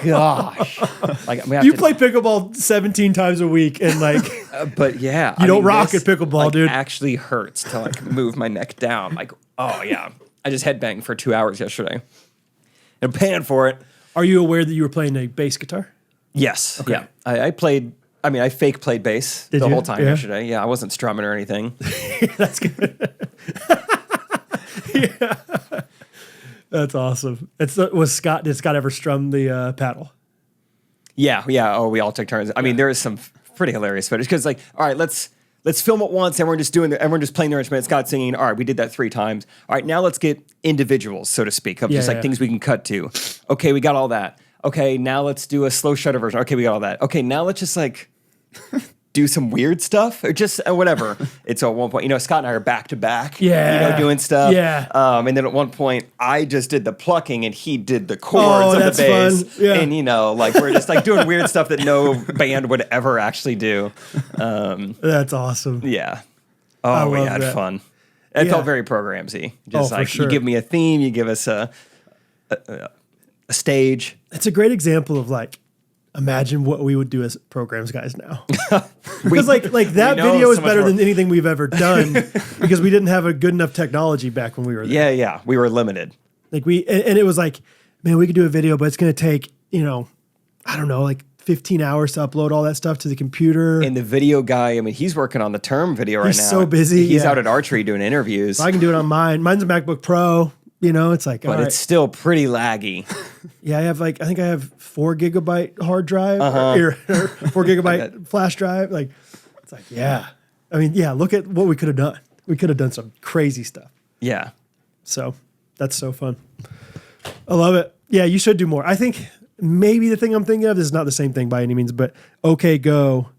gosh!" Like I'm gonna have You to- play pickleball 17 times a week, and like but yeah, You don't rock at pickleball, like, dude. Actually hurts to like move my neck down. Like, oh yeah, I just headbanged for 2 hours yesterday. And I'm paying for it. are you aware that you were playing a bass guitar? Yes, yeah. I played. I mean, I fake played bass Did the you? whole time Yeah. yesterday. Yeah, I wasn't strumming or anything. That's good. That's awesome. Did Scott ever strum the paddle? Yeah. Oh, we all took turns. I mean, there is some pretty hilarious footage because, like, all right, let's film it once. Everyone just playing their instrument. Scott singing. All right, we did that 3 times. All right, now let's get individuals, so to speak, of just like Yeah. things we can cut to. Okay, we got all that. Okay, now let's do a slow shutter version. Okay, we got all that. Okay, now let's just like do some weird stuff or just whatever. It's at one point, Scott and I are back to back, Yeah. doing stuff. Yeah. And then at one point, I just did the plucking and he did the chords of that's the bass. fun. Yeah. And like we're just like doing weird stuff that no band would ever actually do. That's awesome. Yeah. Oh, we love had that. fun. It Yeah. felt very Programsy. Just for like sure. you give me a theme, you give us a stage. It's a great example of like, imagine what we would do as programs guys now. Because like that we know video is so much better more. than anything we've ever done because we didn't have a good enough technology back when we were there. Yeah. We were limited. Like and it was like, man, we could do a video, but it's going to take, I don't know, like 15 hours to upload all that stuff to the computer. And the video guy, I mean, he's working on the term video right He's now. so busy, He's yeah. out at Archery doing interviews. I can do it on mine. Mine's a MacBook Pro. It's like, but all right. it's still pretty laggy. Yeah, I think I have 4 gigabyte hard drive Uh-huh. or 4 gigabyte flash drive. Like, it's like, yeah. I mean, yeah, look at what we could have done. We could have done some crazy stuff. Yeah. So that's so fun. I love it. Yeah, you should do more. I think maybe the thing I'm thinking of is not the same thing by any means, but OK Go.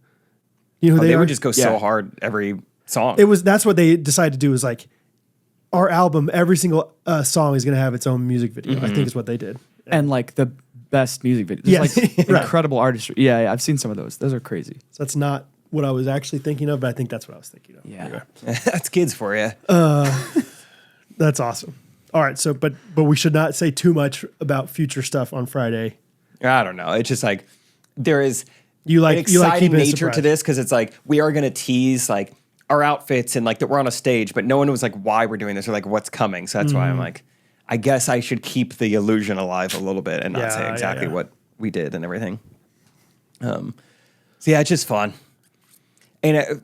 You know who They are? would just go so Yeah. hard every song. That's what they decided to do is like our album, every single song is going to have its own music video. I think is what they did. And like the best music videos. Yes. Like Right. incredible artistry. Yeah, I've seen some of those. Those are crazy. So that's not what I was actually thinking of, but I think that's what I was thinking of. Yeah. That's kids for you. That's awesome. All right, so but we should not say too much about future stuff on Friday. I don't know. It's just like there is You like an exciting keeping it a nature to surprise. this because it's like we are going to tease like our outfits and like that we're on a stage, but no one was like why we're doing this or like what's coming. So that's why Mm-hmm. I'm like, I guess I should keep the illusion alive a little bit and not Yeah, say yeah, exactly yeah. what we did and everything. So yeah, it's just fun. And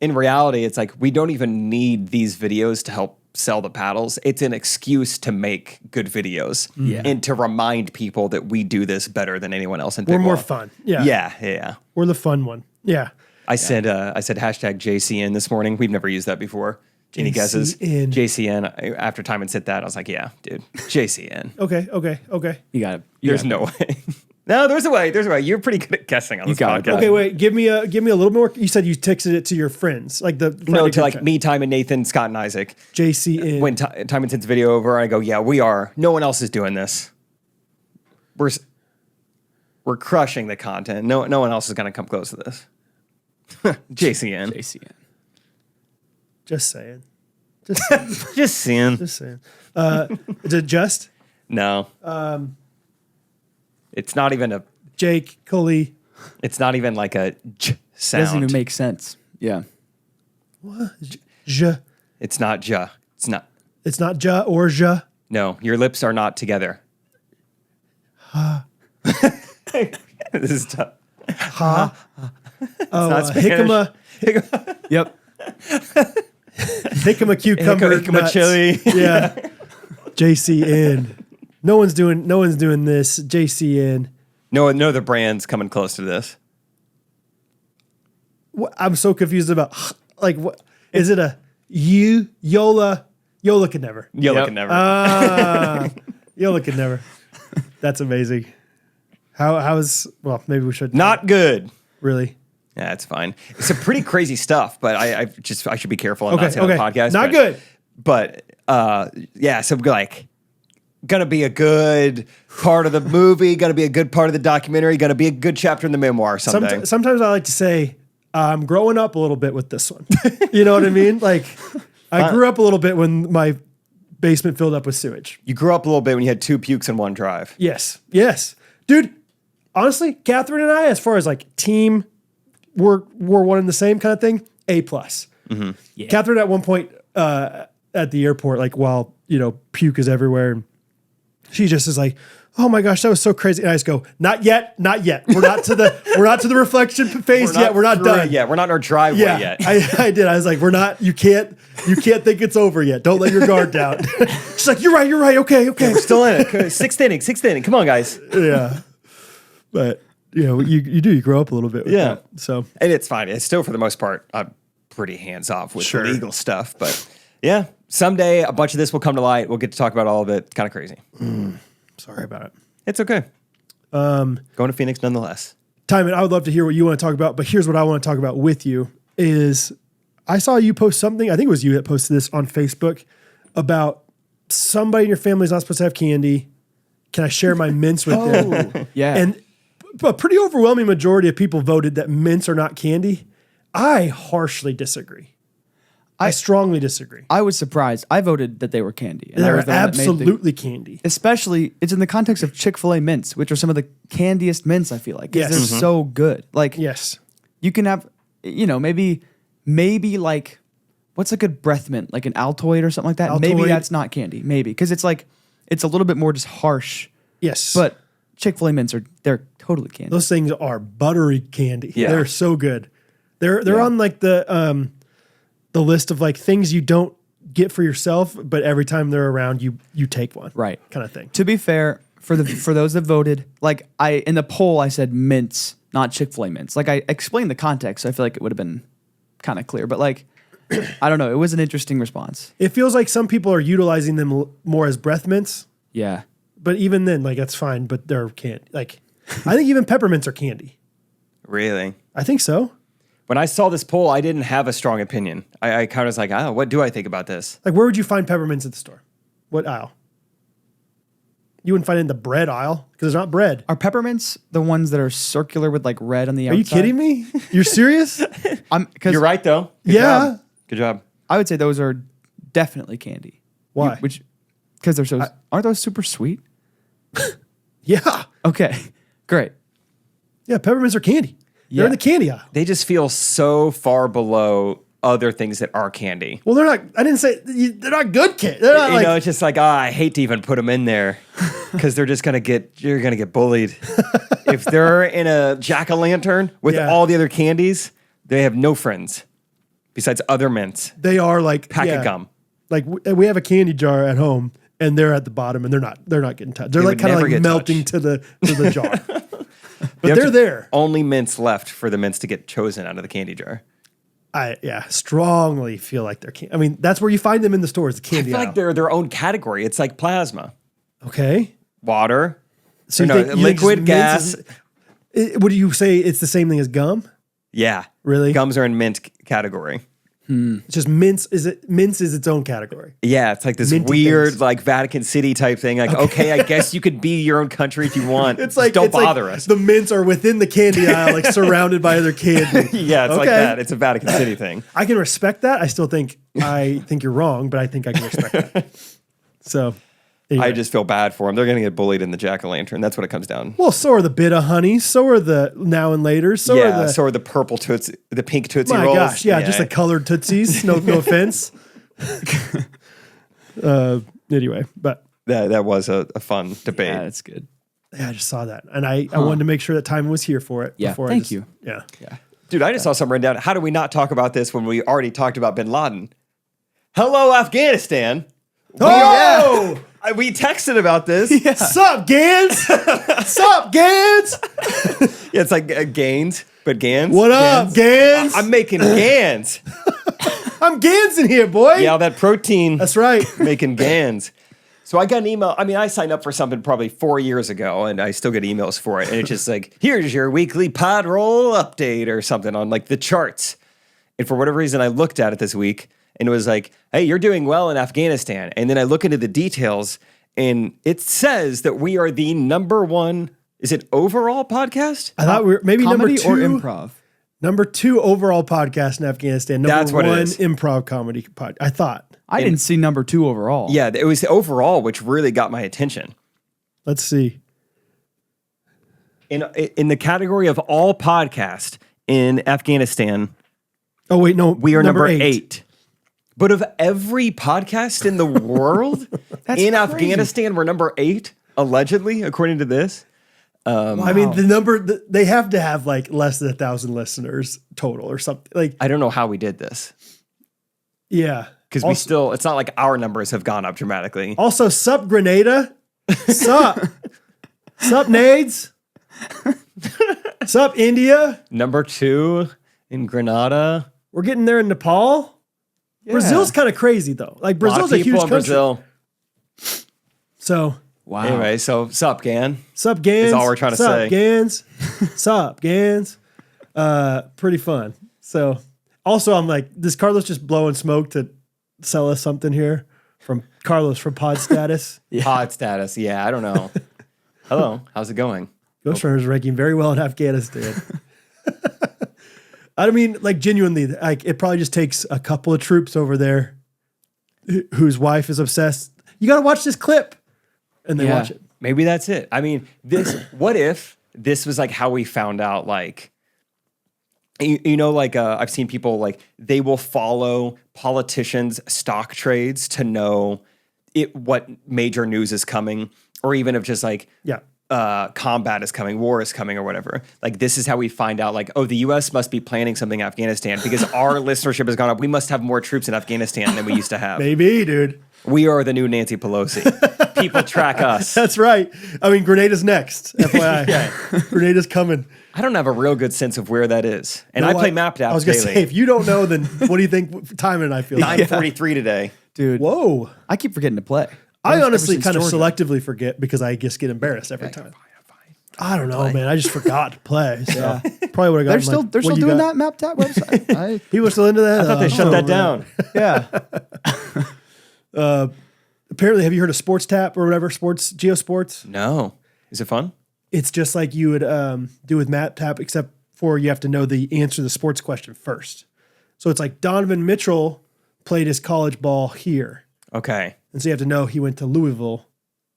in reality, it's like we don't even need these videos to help sell the paddles. It's an excuse to make good videos Yeah. and to remind people that we do this better than anyone else in We're more pickleball. fun. Yeah. Yeah. We're the fun one. Yeah. I said hashtag JCN this morning. We've never used that before. Any guesses? JCN. JCN. After Timon said that, I was like, yeah, dude, JCN. Okay. You got it. There's no way. No, there's a way. There's a way. You're pretty good at guessing on this got it. podcast. Okay, wait. Give me a little more. You said you texted it to your friends, like the No, Friday to like group chat. me, Timon, Nathan, Scott, and Isaac. JCN. When Timon sends video over, I go, yeah, we are. No one else is doing this. We're crushing the content. No one else is going to come close to this. JCN. JCN. Just saying. Just saying. Just seeing. Just saying. Is it just No. It's not even a. Jake Coley? It's not even like a j sound. Doesn't even make sense. Yeah. J. It's not ja. It's not. It's not ja or ja. No, your lips are not together. This is tough. Ha. not Spanish. Jicama. Yep. Jicama cucumber. Jicama nuts. chili. Yeah. JCN. No one's doing this. JCN. No other brands coming close to this. I'm so confused about like what is it a Yola? Yola could never. Yola Yep. can never. Yola could never. That's amazing. How's well maybe we should Not good. really. Yeah, it's fine. It's a pretty crazy stuff, but I should be careful and not say it on the podcast. Not but- good. But yeah, so like gonna be a good part of the movie, gonna be a good part of the documentary, gonna be a good chapter in the memoir someday. Sometimes I like to say I'm growing up a little bit with this one. You know what I mean? Like I grew up a little bit when my basement filled up with sewage. You grew up a little bit when you had 2 pukes in one drive. Yes. Dude, honestly, Catherine and I, as far as like team, we're one and the same kind of thing, A+. Mm-hmm. Yeah. Catherine at one point at the airport, like while, puke is everywhere, and she just is like, oh my gosh, that was so crazy. And I just go, not yet. We're not to the reflection phase yet. We're not through done it yet. We're not in our driveway Yeah, yet. I did. I was like, we're not, you can't think it's over yet. Don't let your guard down. She's like, you're right. Okay. We're still in it. Sixth inning. Come on, guys. Yeah. But, you grow up a little bit with Yeah. that. So, And it's fine. It's still, for the most part, I'm pretty hands off with Sure. legal stuff. But yeah, someday a bunch of this will come to light. We'll get to talk about all of it. Kind of crazy. sorry about it. It's okay. Going to Phoenix nonetheless. Timon, I would love to hear what you want to talk about, but here's what I want to talk about with you is I saw you post something, I think it was you that posted this on Facebook, about somebody in your family is not supposed to have candy. Can I share my mints with them? Yeah. And a pretty overwhelming majority of people voted that mints are not candy. I harshly disagree. I strongly disagree. I was surprised. I voted that they were candy. And I They're was the one that made the- absolutely candy. especially, it's in the context of Chick-fil-A mints, which are some of the candiest mints, I feel like. 'Cause Yes. they're Mhm. so good. Like, Yes. you can have, maybe like, what's a good breath mint? Like an Altoid or something like that? Maybe Altoid. that's not candy. Maybe. Because it's like, it's a little bit more just harsh. Yes. But Chick-fil-A mints they're totally candy. those things are buttery candy. Yeah. They're so good. They're on like the list of like things you don't get for yourself, but every time they're around, you take one. Right. Kind of thing. To be fair, for those that voted, like in the poll I said mints, not Chick-fil-A mints. Like I explained the context, so I feel like it would have been kind of clear. But like, I don't know, it was an interesting response. It feels like some people are utilizing them more as breath mints, Yeah. but even then, like that's fine. But they're candy. Like I think even peppermints are candy. Really? I think so. When I saw this poll, I didn't have a strong opinion. I kind of was like, what do I think about this? Like where would you find peppermints at the store? What aisle? You wouldn't find it in the bread aisle because it's not bread. Are peppermints the ones that are circular with like red on the Are outside? you kidding me? You're serious? Because You're right, though. Good Yeah. job. Good job. I would say those are definitely candy. Why? Because they're so aren't those super sweet? Yeah. Okay, great. Yeah, peppermints are candy. They're Yeah. in the candy aisle. They just feel so far below other things that are candy. Well, they're not. I didn't say they're not good candy. They're not You like know, it's just like, I hate to even put them in there because they're just you're gonna get bullied. If they're in a jack-o'-lantern with Yeah. all the other candies, they have no friends besides other mints. they are like Pack yeah. of gum. Like we have a candy jar at home, and they're at the bottom, and they're not getting touched. They're They like would kind of never like get melting touched. to the jar. You But have they're to- there. Only mints left for the mints to get chosen out of the candy jar. I strongly feel like they're I mean, that's where you find them in the stores, the I candy feel aisle. like they're their own category. It's like plasma, Okay. water, So or you no, think liquid Mint gas. What do you say? It's the same thing as gum? Yeah. Really? Gums are in mint category. It's just mints. Mints is its own category. Yeah, it's like this Minty weird, things. like Vatican City type thing. Like, okay, I guess you could be your own country if you want. It's like Don't it's like bother us. The mints are within the candy aisle, like surrounded by other candy. Yeah, it's like Okay. that. It's a Vatican City thing. I can respect that. I still think you're wrong, but I think I can respect that. So anyway. I just feel bad for them. They're going to get bullied in the jack-o'-lantern. That's what it comes down. Well, so are the bit of honey. So are the now and later. So are the so are the purple Tootsie, the pink Tootsie my Rolls. gosh, yeah, just the colored tootsies. No offense. Anyway, but that was a fun debate. Yeah, that's good. yeah, I just saw that, and I wanted to make sure that Timon was here for it. Yeah, before thank I just, you. Yeah. Dude, I just saw something written down. How do we not talk about this when we already talked about bin Laden? Hello, Afghanistan. Oh, We texted about this. sup, Gans? Sup, Gans? Yeah, it's like Gaines, but Gans. What up, Gans? I'm making Gans. I'm Gans in here, boy. Yeah, all that protein. That's right. Making Gans. So I got an email. I mean, I signed up for something probably 4 years ago, and I still get emails for it. And it's just like, here's your weekly pod roll update or something on like the charts. And for whatever reason, I looked at it this week, and it was like, hey, you're doing well in Afghanistan. And then I look into the details, and it says that we are the number one. Is it overall podcast? I thought we were maybe Comedy number 2 or improv? Number 2 overall podcast in Afghanistan. Number That's what it 1 is. improv comedy pod. I thought. I didn't see number 2 overall. Yeah, it was overall, which really got my attention. Let's see. In the category of all podcast in Afghanistan, Oh wait, no. we are number 8. But of every podcast in the world in Afghanistan, we're number 8, allegedly, according to this. I mean, the number they have to have like less than 1,000 listeners total or something. Like, I don't know how we did this yeah. because we still, it's not like our numbers have gone up dramatically. Also, sup, Grenada? Sup? Sup, Nades? Sup, India? Number 2 in Grenada. We're getting there in Nepal. Brazil's kind of crazy though. Like A lot Brazil's of a people huge in country. Brazil. So, Wow. Anyway, so sup, Gan? sup, Gans? Is all we're trying to sup, say. Gans? Sup, Gans? Pretty fun. So, also, I'm like, does Carlos just blowing smoke to sell us something here from Carlos from Pod Status? Pod status. Yeah, I don't know. Hello, how's it going? Ghostrunners are ranking very well in Afghanistan. I mean, like genuinely, like it probably just takes a couple of troops over there whose wife is obsessed. You got to watch this clip, and they Yeah. watch it. Maybe that's it. I mean, what if this was like how we found out, like, you know, like I've seen people like they will follow politicians' stock trades to know what major news is coming, or even if just like Yeah. combat is coming, war is coming, or whatever. Like this is how we find out. Like, oh, the U.S. must be planning something in Afghanistan because our listenership has gone up. We must have more troops in Afghanistan than we used to have. Maybe, dude. We are the new Nancy Pelosi. People track us. That's right. I mean, Grenada's next. FYI. Grenada's coming. I don't have a real good sense of where that is, and You I know play what? map apps I was going to daily. say, if you don't know, then what do you think Timon and I feel like? 9:43 today. Dude. Whoa. I keep forgetting to play. I Ever honestly since kind of Georgia. selectively forget because I just get embarrassed every time. I don't know, man. I just forgot to play. So probably would have gotten They're still doing that map tab website. People are still into that. I thought they shut that down. Yeah. Apparently, have you heard of Sports Tap or whatever? Geosports? No, is it fun? It's just like you would do with Map Tap, except for you have to know the answer to the sports question first. So it's like Donovan Mitchell played his college ball here. Okay. And so you have to know he went to Louisville,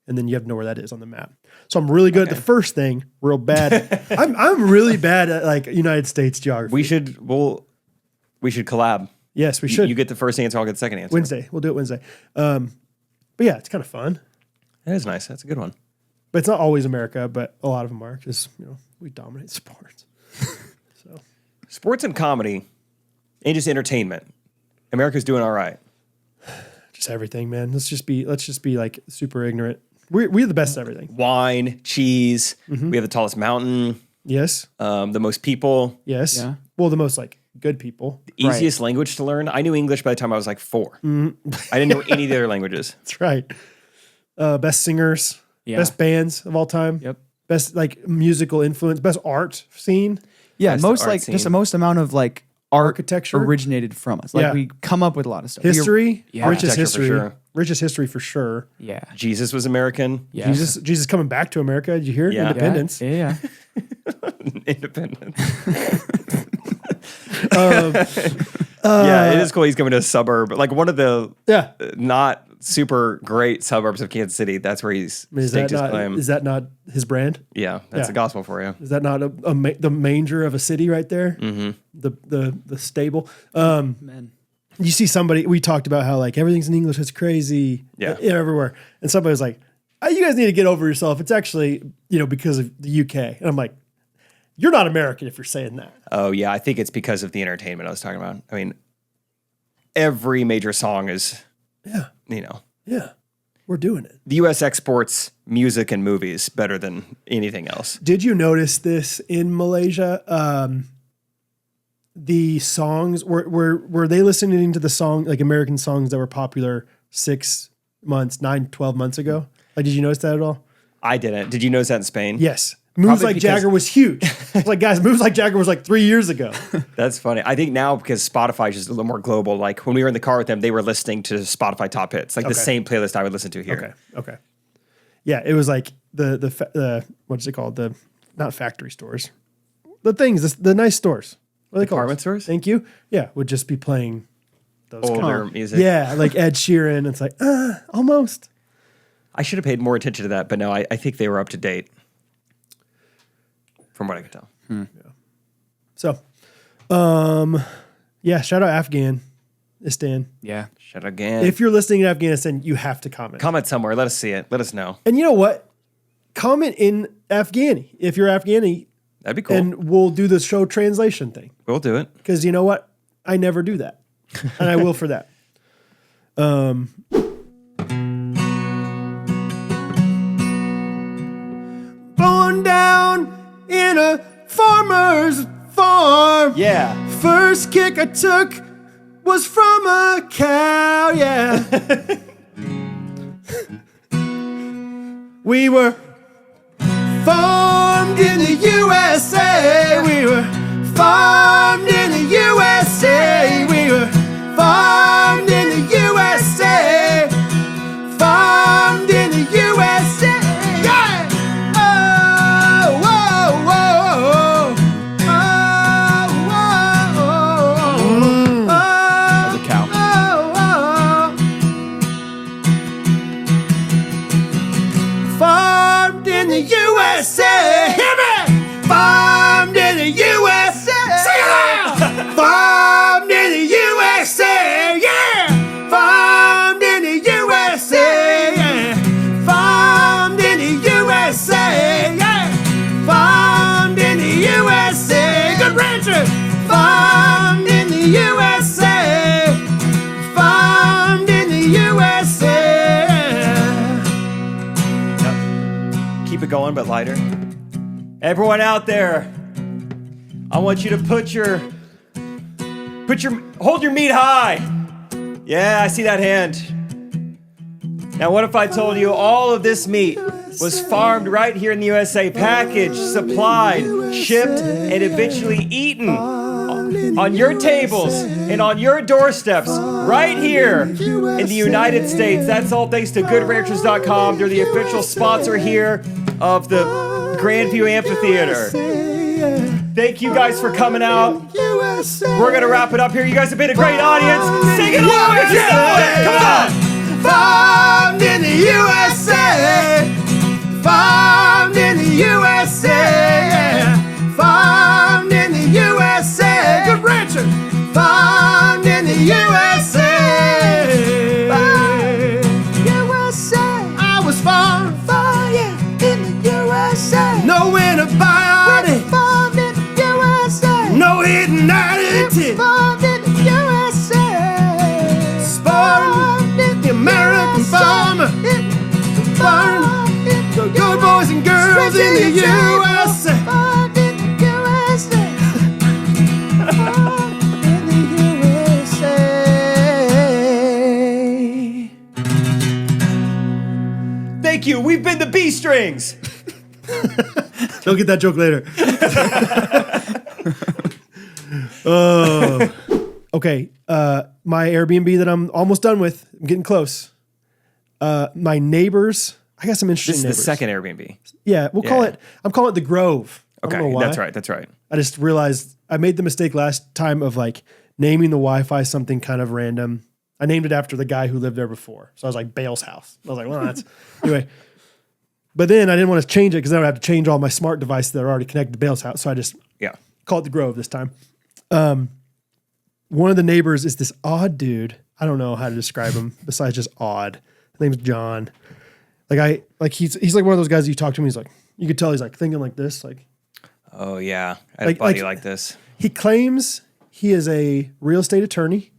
and then you have to know where that is on the map. So I'm really good at the first thing, real bad. I'm really bad at like United States geography. We should collab. Yes, we should. You get the first answer, I'll get the second answer. Wednesday. We'll do it Wednesday. But yeah, it's kind of fun. That is nice. That's a good one. But it's not always America, but a lot of them are because, we dominate sports. Sports and comedy and just entertainment. America's doing all right. Just everything, man. Let's just be like super ignorant. We're the best at everything. Wine, cheese. Mm-hmm. We have the tallest mountain, Yes. the most people. Yes. Yeah. Well, the most like good people. Easiest language to learn. I knew English by the time I was like 4. I didn't know any of the other languages. That's right. Best singers, Yeah. best bands of all time. Yep. Best like musical influence, best art scene. Yeah, Best most art like scene. just the most amount of like art Architecture? originated from us. Like Yeah. we come up with a lot of stuff. History, Yeah. richest Architecture for history, sure. richest history for sure. Yeah. Jesus was American. Yeah. Jesus coming back to America. Did you hear? Yeah. Independence. Yeah. Independence. Yeah, it is cool. He's coming to a suburb, like one of the Yeah. not super great suburbs of Kansas City. That's where he's staked his claim. Is that not his brand? Yeah, that's Yeah. the gospel for you. Is that not the manger of a city right there? Mm-hmm. The stable. Man. You see somebody. We talked about how like everything's in English. It's crazy. Yeah. Everywhere. And somebody was like, "Oh, you guys need to get over yourself. It's actually because of the UK." And I'm like, "You're not American if you're saying that." Oh yeah, I think it's because of the entertainment I was talking about. I mean, every major song is, Yeah. Yeah. We're doing it. The U.S. exports music and movies better than anything else. Did you notice this in Malaysia? The songs were they listening to the song like American songs that were popular 6 months, 12 months ago? Like, did you notice that at all? I didn't. Did you notice that in Spain? Yes. Moves Probably Like because- Jagger was huge. It's like, guys, Moves Like Jagger was like 3 years ago. That's funny. I think now because Spotify is just a little more global. Like when we were in the car with them, they were listening to Spotify top hits, like the Okay. same playlist I would listen to here. Okay. Yeah, it was like the what's it called? The not factory stores. The things, the nice stores. What are they called? Department stores? Thank you. Yeah, would just be playing those Older kind of- music. Yeah, like Ed Sheeran. It's like, almost. I should have paid more attention to that, but no, I think they were up to date from what I could tell. So, yeah, shout out Afghanistan. Yeah. Shut again. If you're listening in Afghanistan, you have to comment. Comment somewhere. Let us see it. Let us know. And you know what? Comment in Afghani if you're Afghani, That'd be cool. and we'll do the show translation thing. We'll do it. Because you know what? I never do that. And I will for that. Born down in a farmer's farm. Yeah. First kick I took was from a cow, yeah. We were farmed in the USA. We were farmed in the USA. We were farmed in the USA. Farmed in the USA. Yeah! Oh, whoa, whoa, whoa. Oh, whoa, whoa. The cow. Farmed in the USA. Hear me! Farmed in the USA. Sing it loud! Farmed in the USA. Yeah! Farmed in the USA. Yeah! Farmed in the USA. Yeah! Farmed in the USA. Good rancher. Farmed in the USA. Farmed in the USA. Keep it going, but lighter. Everyone out there, I want you to hold your meat high. Yeah, I see that hand. Now, what if I told you all of this meat was farmed right here in the USA, packaged, supplied, shipped, and eventually eaten on your tables and on your doorsteps right here in the United States? That's all thanks to GoodRanchers.com. They're the official sponsor here of the Grandview Amphitheater. Thank you guys for coming out. We're gonna wrap it up here. You guys have been a great audience. Sing it along with us. Come on. Farmed in the USA. Farmed in the USA. Yeah. Farmed in the USA. Good rancher. Farmed in the USA. USA. I was farmed. In the USA. No antibiotic. Farmed in the USA. No hidden identity. Farmed in the USA. Spartan, the American farmer. Farmed the good boys and girls in the USA. Farmed in the USA. We've been the B strings. Don't get that joke later. Oh. Okay. My Airbnb that I'm almost done with. I'm getting close. My neighbors. I got some interesting This is neighbors. the second Airbnb. Yeah, we'll call it. I'm calling it the Grove. I don't know Okay, why. that's right. That's right. I just realized I made the mistake last time of like naming the Wi-Fi something kind of random. I named it after the guy who lived there before. So I was like Bale's house. I was like, well, that's anyway. But then I didn't want to change it because then I would have to change all my smart devices that are already connected to Bale's house. So I just called it the Grove this time. One of the neighbors is this odd dude. I don't know how to describe him besides just odd. His name's John. He's like one of those guys you talk to him. He's like, you could tell he's like thinking like this, like. Oh yeah, I had a buddy like this. He claims he is a real estate attorney.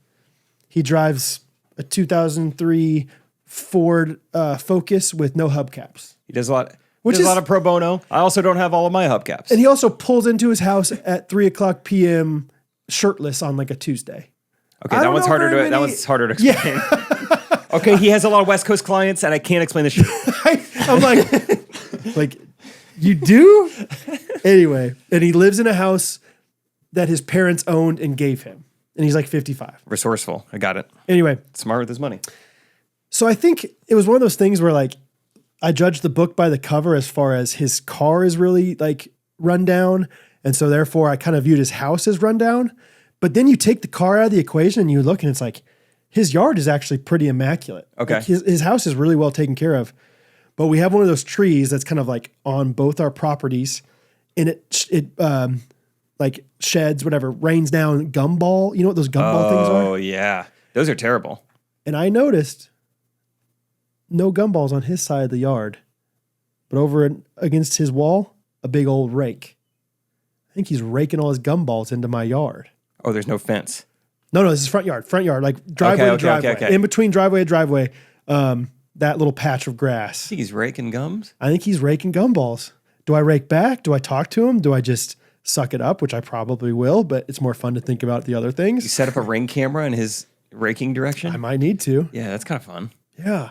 He drives a 2003 Ford Focus with no hubcaps. He does a lot. Which is a lot of pro bono. I also don't have all of my hubcaps. And he also pulls into his house at 3:00 p.m. shirtless on like a Tuesday. Okay, that one's harder to. That one's harder to explain. Yeah. Okay, he has a lot of West Coast clients, and I can't explain the shit. I'm like, you do? Anyway, and he lives in a house that his parents owned and gave him. And he's like 55. Resourceful. I got it. Anyway. Smart with his money. So I think it was one of those things where like I judged the book by the cover as far as his car is really like run down. And so therefore I kind of viewed his house as run down. But then you take the car out of the equation and you look and it's like his yard is actually pretty immaculate. Okay. Like his house is really well taken care of. But we have one of those trees that's kind of like on both our properties, and it like sheds, whatever, rains down gumball. You know what those gumball things are? Oh yeah, those are terrible. And I noticed no gumballs on his side of the yard, but over against his wall, a big old rake. I think he's raking all his gumballs into my yard. Oh, there's no fence. No, this is front yard, like driveway to driveway. Okay. In between driveway to driveway, that little patch of grass. I think he's raking gums. I think he's raking gumballs. Do I rake back? Do I talk to him? Do I just suck it up, which I probably will, but it's more fun to think about the other You things. set up a ring camera in his raking direction. I might need to. Yeah, that's kind of fun. Yeah.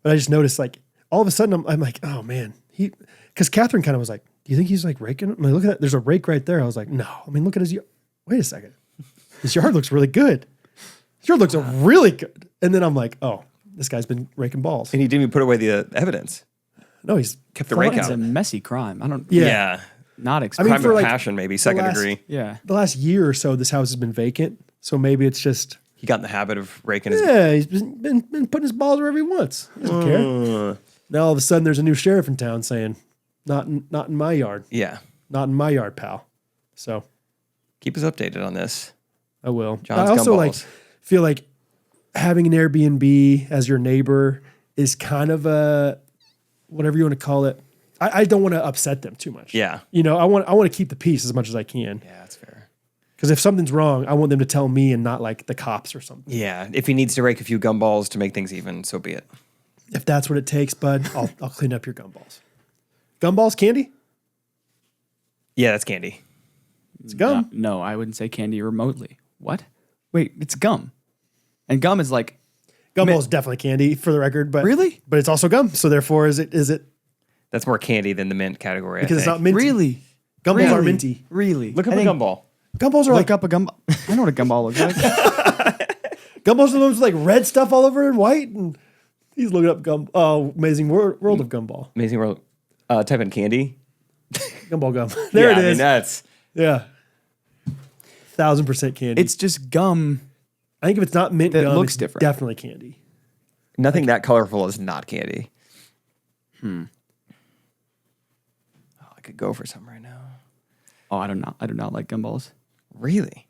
But I just noticed like all of a sudden I'm like, oh man, because Catherine kind of was like, do you think he's like raking? I'm like, look at that. There's a rake right there. I was like, no. I mean, look at his yard. Wait a second. His yard looks really good. His yard looks really good. And then I'm like, oh, this guy's been raking balls. And he didn't even put away the evidence. No, he's Kept the rake It's out. a messy crime. I don't. Yeah. Not I expect. mean, Crime for of like passion, maybe second last- degree. Yeah. the last year or so, this house has been vacant. So maybe it's just, He got in the habit of raking his. yeah, he's been putting his balls wherever he wants. He doesn't care. Now all of a sudden there's a new sheriff in town saying, not in my yard. Yeah. Not in my yard, pal. So Keep us updated on this. I will. John's I also gumballs. like feel like having an Airbnb as your neighbor is kind of a whatever you want to call it. I don't want to upset them too much. Yeah. You know, I want to keep the peace as much as I can. Yeah, that's fair. Because if something's wrong, I want them to tell me and not like the cops or something. Yeah. If he needs to rake a few gumballs to make things even, so be it. If that's what it takes, bud, I'll clean up your gumballs. Gumballs, candy? Yeah, that's candy. It's gum. No, I wouldn't say candy remotely. What? Wait, it's gum. And gum is like Gumball is definitely candy for the record, but Really? But it's also gum. So therefore, is it That's more candy than the mint category. because I it's not think. minty? really. Gumballs really? are minty. Really? Look up I a think- gumball. Gumballs are Look like up a gumball. I know what a gumball looks like. Gumballs are those with like red stuff all over and white. And he's looking up Amazing World of Gumball. Amazing World. Type in candy. Gumball gum. There Yeah, it I mean, is. that's. Yeah. 1000% candy. It's just gum. I think if it's not mint that gum, looks it's different. definitely candy. Nothing that colorful is not candy. Oh, I could go for some right now. Oh, I do not like gumballs. Really?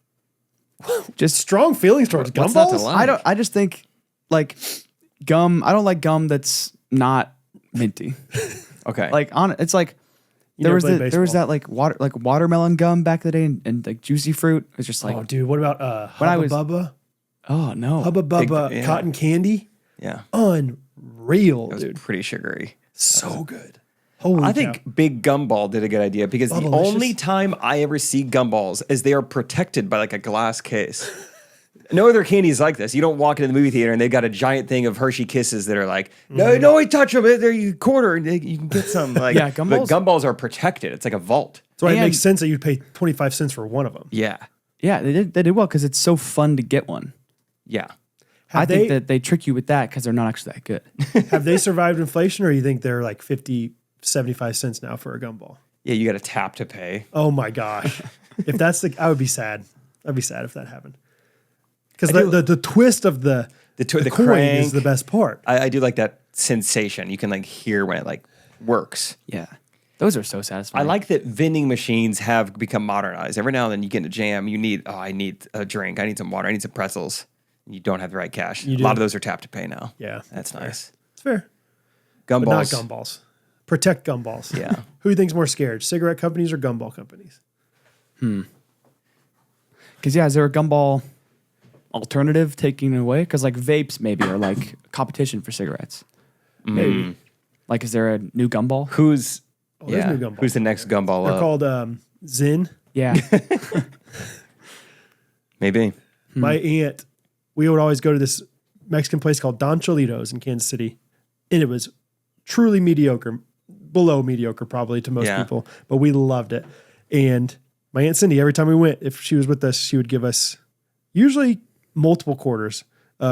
Just Strong feelings towards What's not to gumballs? like? I just think like gum. I don't like gum that's not minty. Okay. It's like You there never was played there was baseball. that like watermelon gum back in the day and like juicy fruit. It's just like Oh, dude, what about When I Hubba was- Bubba? oh no. Hubba Bubba yeah. cotton candy? yeah. Unreal, It was dude. pretty sugary. So good. Holy I cow. think Big Gumball did a good idea because the Bubblicious? only time I ever see gumballs is they are protected by like a glass case. No other candies like this. You don't walk into the movie theater and they've got a giant thing of Hershey Kisses that are like, no, we touch them. They're you quarter and you can get some. Like, Yeah, but gumballs? gumballs are protected. It's like a vault. So it And- makes sense that you'd pay 25 cents for one of them. Yeah. Yeah, they did well because it's so fun to get one. Yeah. I Have think they- that they trick you with that because they're not actually that good. Have they survived inflation, or you think they're like 50, 75 cents now for a gumball? Yeah, you got to tap to pay. Oh my gosh. If that's I would be sad. I'd be sad if that happened. Because I do- the twist of the The coin crank. is the best part. I do like that sensation. You can like hear when it like works. Yeah, those are so I satisfying. like that vending machines have become modernized. Every now and then you get in a jam, you need, I need a drink, I need some water, I need some pretzels. You don't have the right cash. You A do. lot of those are tap to pay now. Yeah, That's nice. It's fair. Gumballs. But not gumballs. Protect gumballs. Yeah. Who do you think's more scared? Cigarette companies or gumball companies? Because is there a gumball alternative taking it away? Because like vapes maybe are like competition for cigarettes. Maybe. Like, is there a new gumball? Who's there's new gumball. Who's the next gumball They're up? called Zin. Yeah, Maybe. My aunt, we would always go to this Mexican place called Don Cholitos in Kansas City. And it was truly mediocre, below mediocre probably to most Yeah. people, but we loved it. And my Aunt Cindy, every time we went, if she was with us, she would give us usually multiple quarters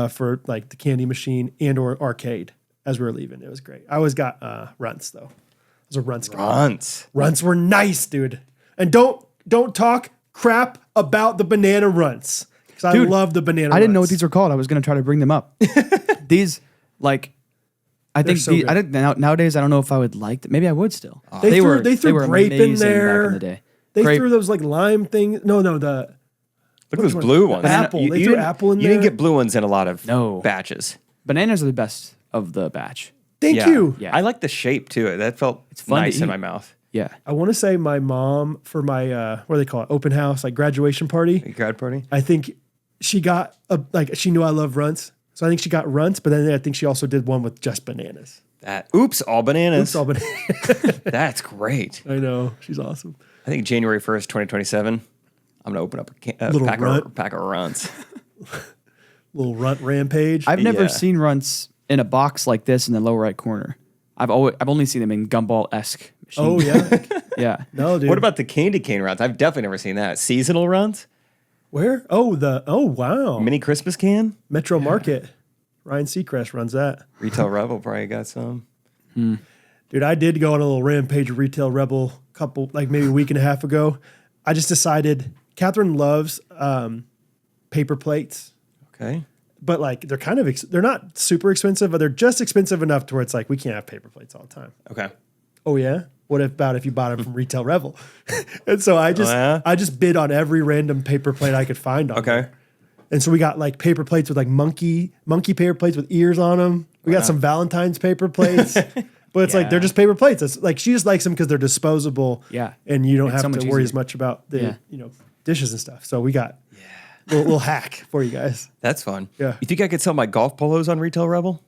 for like the candy machine and or arcade as we were leaving. It was great. I always got runts though. I was a runts guy. Runts. Runts were nice, dude. And don't talk crap about the banana runts. Because I Dude, love the banana runts. I didn't know what these were called. I was gonna try to bring them up. These like. I think so the, good. I didn't, nowadays I don't know if I would like them. Maybe I would still. They threw grape in amazing there. back in the day. They Grape- threw those like lime things. No, the Look at Which those one? blue ones. Apple. They threw didn't- apple in You didn't there. get blue ones in a lot of No. batches. Bananas are the best of the batch. Thank Yeah. you. Yeah. I like the shape too. That felt fun to nice in eat. my mouth. Yeah. I want to say my mom for my what do they call it? Open house, like graduation party. Grad party. I think she got she knew I love runts. So I think she got runts, but then I think she also did one with just bananas. Oops, all bananas. Oops, all bananas. That's great. I know. She's awesome. I think January 1st, 2027, I'm going to open up a Little pack of runts. Little runt rampage. I've never Yeah. seen runts in a box like this in the lower right corner. I've only seen them in gumball-esque oh machines. yeah. Yeah. No, dude. What about the candy cane runs? I've definitely never seen that. Seasonal runs? where? Oh wow. Mini Christmas can? Metro Market. Ryan Seacrest runs that. Retail Rebel probably got some. Dude, I did go on a little rampage with Retail Rebel maybe a week and a half ago. I just decided Catherine loves paper plates, Okay. but like they're kind of they're not super expensive, but they're just expensive enough to where it's like we can't have paper plates all the time. Okay. Oh yeah. What about if you bought them from Retail Rebel? And so I just bid on every random paper plate I could find on Okay. there. And so we got like paper plates with like monkey paper plates with ears on them. We got some Valentine's paper plates. But it's like they're just paper plates. It's like she just likes them because they're disposable. Yeah. And you don't It's have so to much worry easier. as much about the Yeah. dishes and stuff. So we got a little hack for you guys. That's fun. Yeah. You think I could sell my golf polos on Retail Rebel?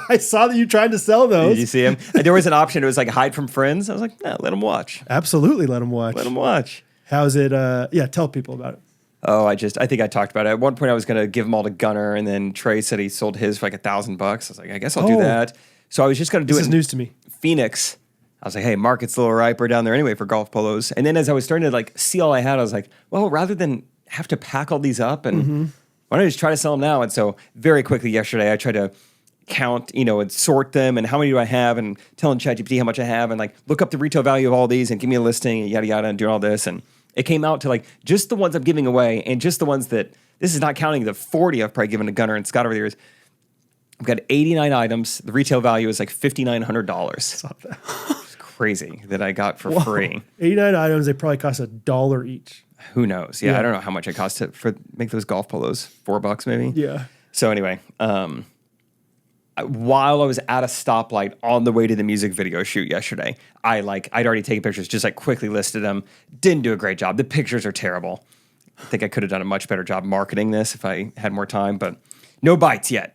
I saw that you tried to sell those. Did you see them? There was an option. It was like hide from friends. I was like, no, let them watch. Absolutely, let them watch. Let them watch. How's it? Tell people about it. Oh, I think I talked about it. At one point, I was going to give them all to Gunner, and then Trey said he sold his for like $1,000. I was like, I guess I'll do Oh. that. So I was just going to do This it is in news to me. Phoenix. I was like, hey, market's a little riper down there anyway for golf polos. And then as I was starting to like see all I had, I was like, well, rather than have to pack all these up, and why don't I just try to sell them now? And so very quickly yesterday, I tried to count, and sort them and how many do I have, and telling ChatGPT how much I have, and like look up the retail value of all these and give me a listing and yada yada and doing all this. And it came out to like just the ones I'm giving away and just the ones that this is not counting the 40 I've probably given to Gunner and Scott over the years. I've got 89 items. The retail value is like $5,900. It's crazy that I got for free. 89 items. They probably cost $1 each. Who knows? Yeah, I don't know how much it cost to make those golf polos. $4 maybe. Yeah. So anyway, while I was at a stoplight on the way to the music video shoot yesterday, I'd already taken pictures, just like quickly listed them. Didn't do a great job. The pictures are terrible. I think I could have done a much better job marketing this if I had more time, but no bites yet.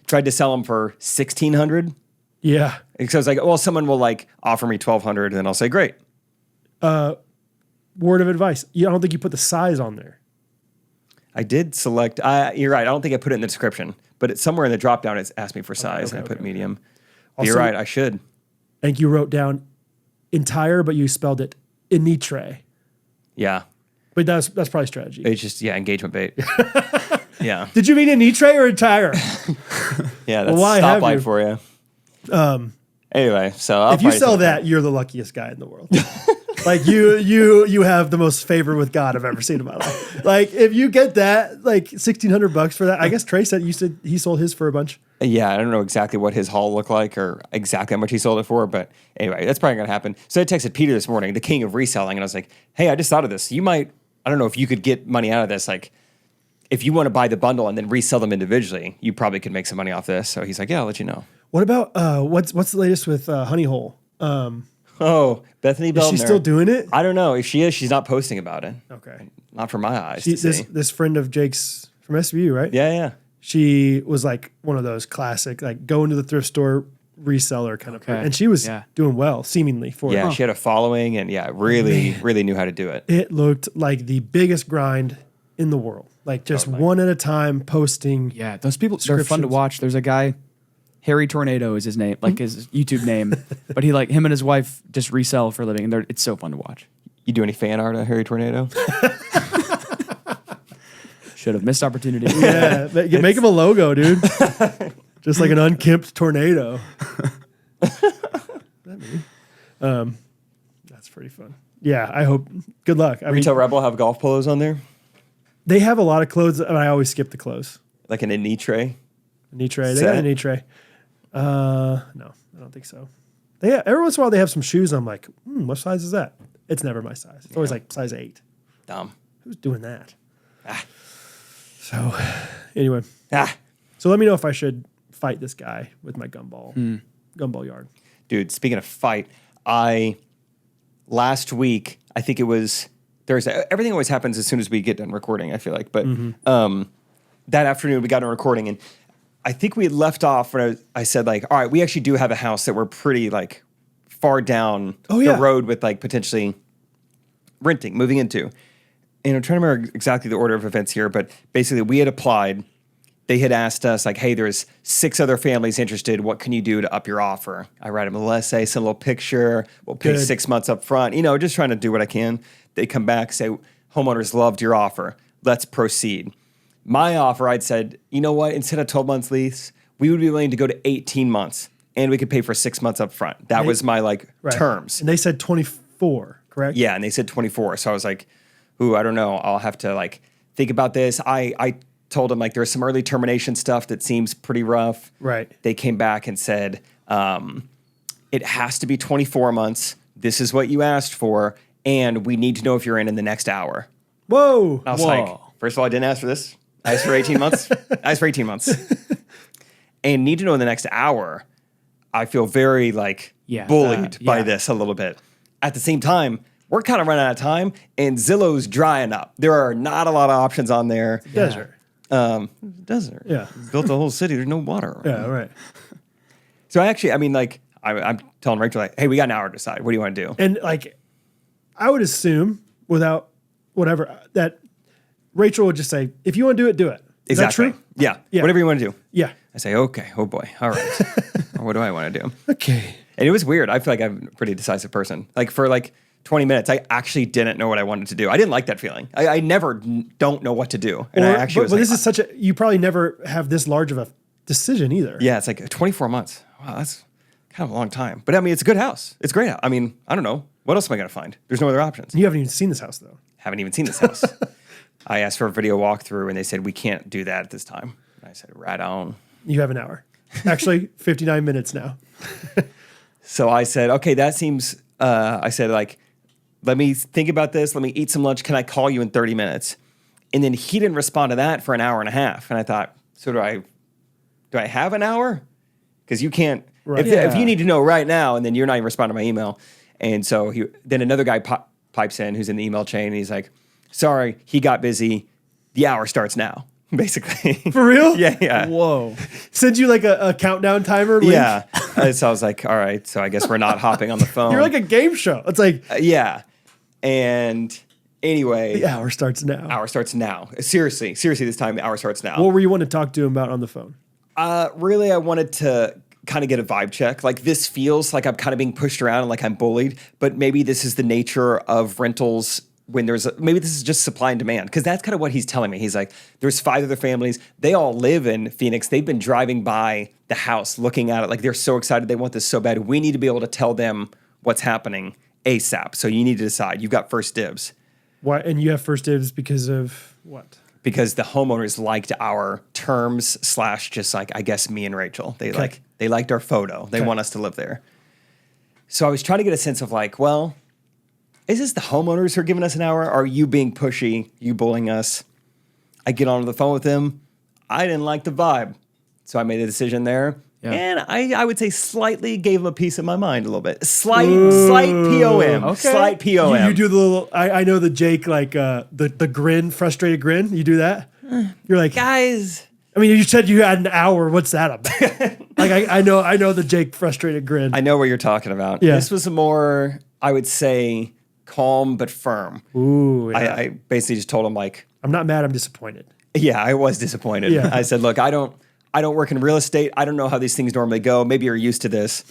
Tried to sell them for $1,600. Yeah. Because I was like, well, someone will like offer me $1,200, and then I'll say, great. Word of advice. I don't think you put the size on there. I did select. You're right. I don't think I put it in the description, but it's somewhere in the drop down. It's asked me for size, and I put medium. But you're Also- right. I should. I think you wrote down entire, but you spelled it initre. Yeah. But that's probably strategy. It's just engagement bait. Yeah. Did you mean initre or entire? Yeah. That's why have you? stoplight for you. Anyway, so I'll If you probably sell take that, you're the luckiest guy in the world. Like you have the most favor with God I've ever seen in my life. Like if you get that, like $1,600 for that. I guess Trey said he sold his for a bunch. Yeah, I don't know exactly what his haul looked like or exactly how much he sold it for, but anyway, that's probably gonna happen. So I texted Peter this morning, the king of reselling, and I was like, "Hey, I just thought of this. I don't know if you could get money out of this. Like, if you want to buy the bundle and then resell them individually, you probably could make some money off this." So he's like, "Yeah, I'll let you know." What about what's the latest with Honey Hole? Oh, Bethany Beltner. Is she still doing it? I don't know. If she is, she's not posting about it. Okay. Not for my eyes to see. This friend of Jake's from SVU, right? Yeah. She was like one of those classic, like go into the thrift store reseller kind of, Okay. and she was Yeah. doing well, seemingly for Yeah, it. she had a following and really knew how to do it. It looked like the biggest grind in the world, like just one at a time posting. Yeah, those people, they're fun to Descriptions. watch. There's a guy, Harry Tornado is his name, like his YouTube name. But him and his wife just resell for a living, and it's so fun to watch. You do any fan art of Harry Tornado? Should have missed opportunity. Yeah, make him a logo, dude. Just like an unkempt tornado. That's pretty fun. Yeah, I hope. Good luck. I mean, Retail Rebel have golf polos on there, they have a lot of clothes, and I always skip the clothes. like an Anitre. Nitre. They got a Set? Nitre. No, I don't think so. Every once in a while they have some shoes. I'm like, what size is that? It's never my size. It's always like size 8. Dumb. Who's doing that? Ah. So, anyway, Ah, so let me know if I should fight this guy with my gumball yard. dude. Speaking of fight, last week I think it was Thursday. Everything always happens as soon as we get done recording. I feel like, but that afternoon we got done recording, and I think we had left off when I said like, all right, we actually do have a house that we're pretty like far down yeah. the road with like potentially moving into. And I'm trying to remember exactly the order of events here, but basically we had applied. They had asked us like, hey, there's 6 other families interested. What can you do to up your offer? I write them a little essay, send a little picture. We'll pay Good. 6 months up front. Just trying to do what I can. They come back, say, homeowners loved your offer. Let's proceed. My offer, I'd said, you know what? Instead of 12 months lease, we would be willing to go to 18 months, and we could pay for 6 months up front. That was my Right. terms. And they said 24, correct? Yeah, and they said 24. So I was like, ooh, I don't know. I'll have to like think about this. I told them like there's some early termination stuff that seems pretty rough. Right. They came back and said, it has to be 24 months. This is what you asked for, and we need to know if you're in the next hour. Whoa. And I was like, first of all, I didn't ask for this. I asked for 18 months. I asked for 18 months. And need to know in the next hour. I feel very like bullied by this a little bit. At the same time, we're kind of running out of time, and Zillow's drying up. There are not a lot of options on there. Desert. Desert. Yeah. Built a whole city. There's no water. Yeah, right. So I'm telling Rachel, like, hey, we got an hour to decide. What do you want to do? And like, I would assume without whatever that Rachel would just say, if you want to do it. Is Exactly. that true? Yeah. Yeah. Whatever you want to do. Yeah. I say, okay. Oh boy. All right. Or what do I want to do? Okay. And it was weird. I feel like I'm a pretty decisive person. Like for like 20 minutes, I actually didn't know what I wanted to do. I didn't like that feeling. I never don't know what to do. And I actually but this is such a, you probably never have this large of a decision either. yeah, it's like 24 months. Wow, that's kind of a long time. But I mean, it's a good house. It's a great house. I mean, I don't know. What else am I going to find? There's no other options. You haven't even seen this house though. Haven't even seen this house. I asked for a video walkthrough and they said, we can't do that at this time. And I said, right on. You have an hour. Actually, 59 minutes now. So I said, okay, that seems, I said like, let me think about this. Let me eat some lunch. Can I call you in 30 minutes? And then he didn't respond to that for an hour and a half. And I thought, so do I have an hour? Because you can't, Right. if you need to know right now, and then you're not even responding to my email. And so then another guy pipes in who's in the email chain. And he's like, sorry, he got busy. The hour starts now, basically. For real? Yeah. Whoa. Send you like a countdown timer. Link? Yeah. So I was like, all right, so I guess we're not hopping on the phone. You're like a game show. It's like, Yeah. And Anyway, The hour starts now. hour starts now. Seriously, this time the hour starts now. What were you wanting to talk to him about on the phone? Really, I wanted to kind of get a vibe check. Like, this feels like I'm kind of being pushed around and like I'm bullied, but maybe this is the nature of rentals when maybe this is just supply and demand, because that's kind of what he's telling me. He's like, there's 5 other families. They all live in Phoenix. They've been driving by the house, looking at it. Like, they're so excited. They want this so bad. We need to be able to tell them what's happening ASAP. So you need to decide. You've got first dibs. Why? And you have first dibs because of what? Because the homeowners liked our terms / just like, I guess, me and Rachel. They liked our photo. They want us to live there. So I was trying to get a sense of like, well, is this the homeowners who are giving us an hour? Are you being pushy? You bullying us? I get onto the phone with him. I didn't like the vibe. So I made a decision there. Yeah. And I would say slightly gave him a piece of my mind a little bit. Slight POM. Okay. Slight POM. You do the little. I know the Jake like the grin, frustrated grin. You do that. You're like, Guys. I mean, you said you had an hour. What's that about? Like I know the Jake frustrated grin. I know what you're talking about. Yeah. This was a more, I would say, calm but firm. Ooh, yeah. I basically just told him like, I'm not mad. I'm disappointed. yeah, I was disappointed. Yeah. I said, look, I don't work in real estate. I don't know how these things normally go. Maybe you're used to this,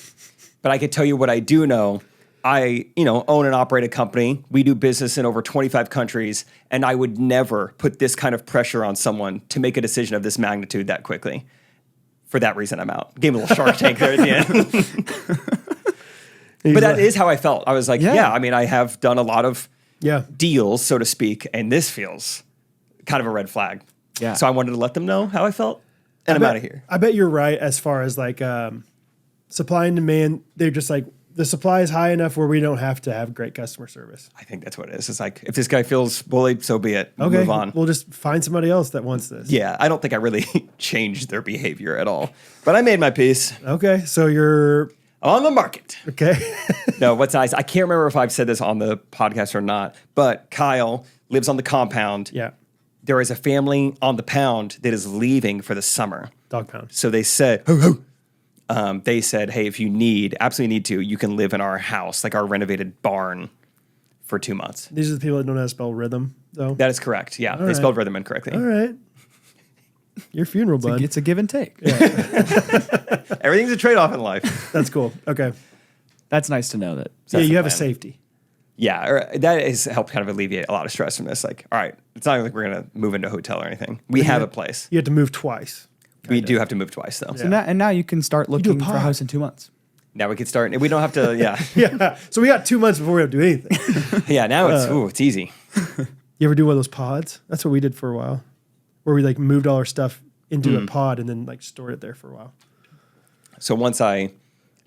but I can tell you what I do know. I, own and operate a company. We do business in over 25 countries, and I would never put this kind of pressure on someone to make a decision of this magnitude that quickly. For that reason, I'm out. Gave him a little Shark Tank there at the end. But that is how I felt. I was like, yeah, I mean, I have done a lot of deals, so to speak, and this feels kind of a red flag. Yeah. So I wanted to let them know how I felt, and I'm out of here. I bet you're right as far as like supply and demand. They're just like, the supply is high enough where we don't have to have great customer service. I think that's what it is. It's like, if this guy feels bullied, so be it. We'll Okay, move on. we'll just find somebody else that wants this. Yeah, I don't think I really changed their behavior at all. But I made my peace. Okay, so you're On the market. okay. No, what's nice, I can't remember if I've said this on the podcast or not, but Kyle lives on the compound. Yeah, There is a family on the pound that is leaving for the summer. dog pound. So they said, they said, hey, if you absolutely need to, you can live in our house, like our renovated barn, for 2 months. These are the people that don't know how to spell rhythm, though. That is correct. Yeah, they right. spelled rhythm incorrectly. All right. Your funeral, bud. It's a give and take. Everything's a trade-off in life. That's cool. Okay. That's nice to know that. Yeah, the you have a plan. safety. Yeah, that has helped kind of alleviate a lot of stress from this. Like, all right, it's not like we're going to move into a hotel or anything. We have a place. You have to move twice. We do have to move twice, though. So now you can start do a looking for a pod. house in 2 months. Now we can start. We don't have to, yeah. Yeah. So we got 2 months before we have to do anything. Yeah, now it's easy. You ever do one of those pods? That's what we did for a while, where we like moved all our stuff into a pod and then like stored it there for a while. So once I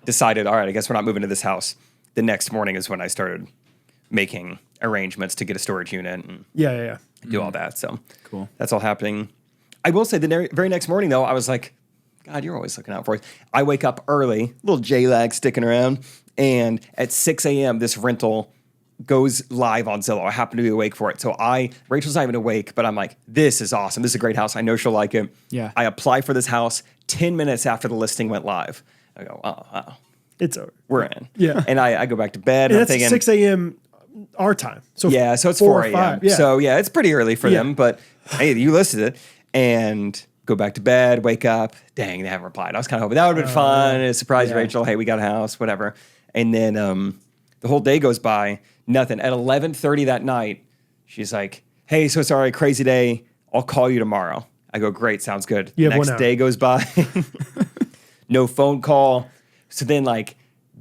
decided, all right, I guess we're not moving to this house, the next morning is when I started making arrangements to get a storage unit and Yeah. do all that. So Cool. that's all happening. I will say the very next morning, though, I was like, God, you're always looking out for us. I wake up early, little J-lag sticking around, and at 6 a.m., this rental goes live on Zillow. I happen to be awake for it. So Rachel's not even awake, but I'm like, this is awesome. This is a great house. I know she'll like it. Yeah. I apply for this house 10 minutes after the listing went live. I go, oh, It's over. we're in. Yeah. And I go back to bed. And And I'm that's thinking, 6 a.m. our time. So yeah, so it's 4 4 or a.m. 5. Yeah. So yeah, it's pretty early for Yeah. them, but hey, you listed it. And go back to bed, wake up. Dang, they haven't replied. I was kind of hoping that would have been fun. It surprised yeah. Rachel. Hey, we got a house, whatever. And then the whole day goes by, nothing. At 11:30 that night, she's like, hey, so sorry, crazy day. I'll call you tomorrow. I go, great, sounds good. You have 1 Next hour. day goes by, no phone call. So then like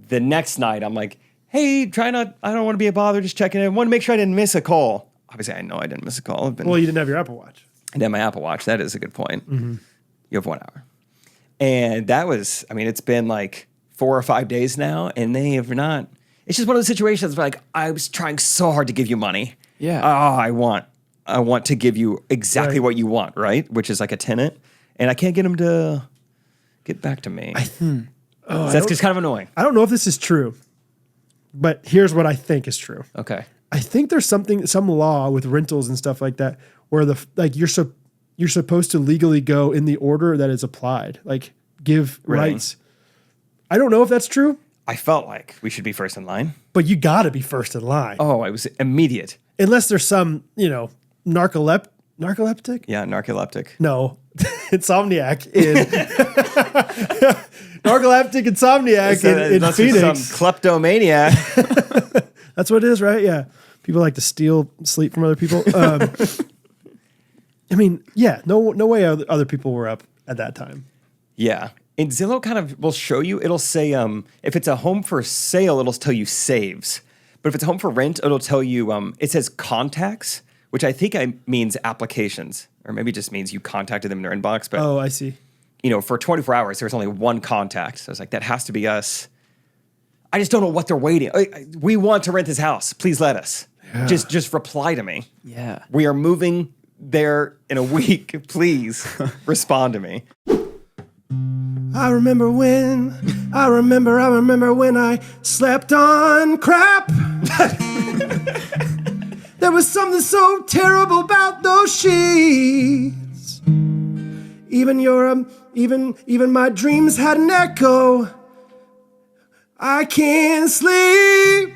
the next night, I'm like, hey, I don't want to be a bother, just checking in. Want to make sure I didn't miss a call. Obviously, I know I didn't miss a call. I've been Well, you didn't have your Apple Watch. and then my Apple Watch. That is a good point. Mm-hmm. You have 1 hour. And that was, I mean, it's been like 4 or 5 days now, and they have not. It's just one of those situations where like, I was trying so hard to give you money. Yeah. Oh, I want to give you exactly Right. what you want, right? Which is like a tenant. And I can't get them to get back to me. So that's just kind of annoying. I don't know if this is true, but here's what I think is true. Okay. I think there's some law with rentals and stuff like that where you're supposed to legally go in the order that is applied, like give Really? rights. I don't know if that's true. I felt like we should be first in line. But you got to be first in line. Oh, it was immediate. Unless there's some, narcoleptic? Yeah, narcoleptic. No, insomniac in narcoleptic insomniac in Unless there's Phoenix. some kleptomaniac. That's what it is, right? Yeah. People like to steal sleep from other people. I mean, yeah, no way other people were up at that time. Yeah. And Zillow kind of will show you, it'll say, if it's a home for sale, it'll tell you saves. But if it's a home for rent, it'll tell you, it says contacts, which I think means applications, or maybe just means you contacted them in their inbox. But, Oh, I see. for 24 hours, there's only one contact. So I was like, that has to be us. I just don't know what they're waiting. We want to rent this house. Please let us. Yeah. Just reply to me. Yeah. We are moving there in a week. Please respond to me. I remember when I slept on crap. There was something so terrible about those sheets. Even my dreams had an echo. I can't sleep.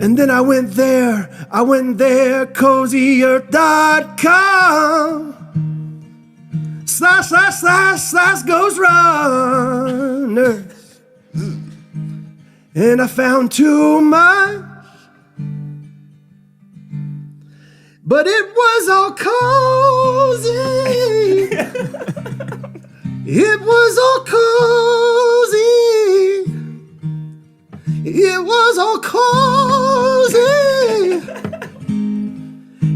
And then I went there, cozyearth.com / Ghostrunners. And I found too much, but it was all cozy. It was all cozy. It was all cozy.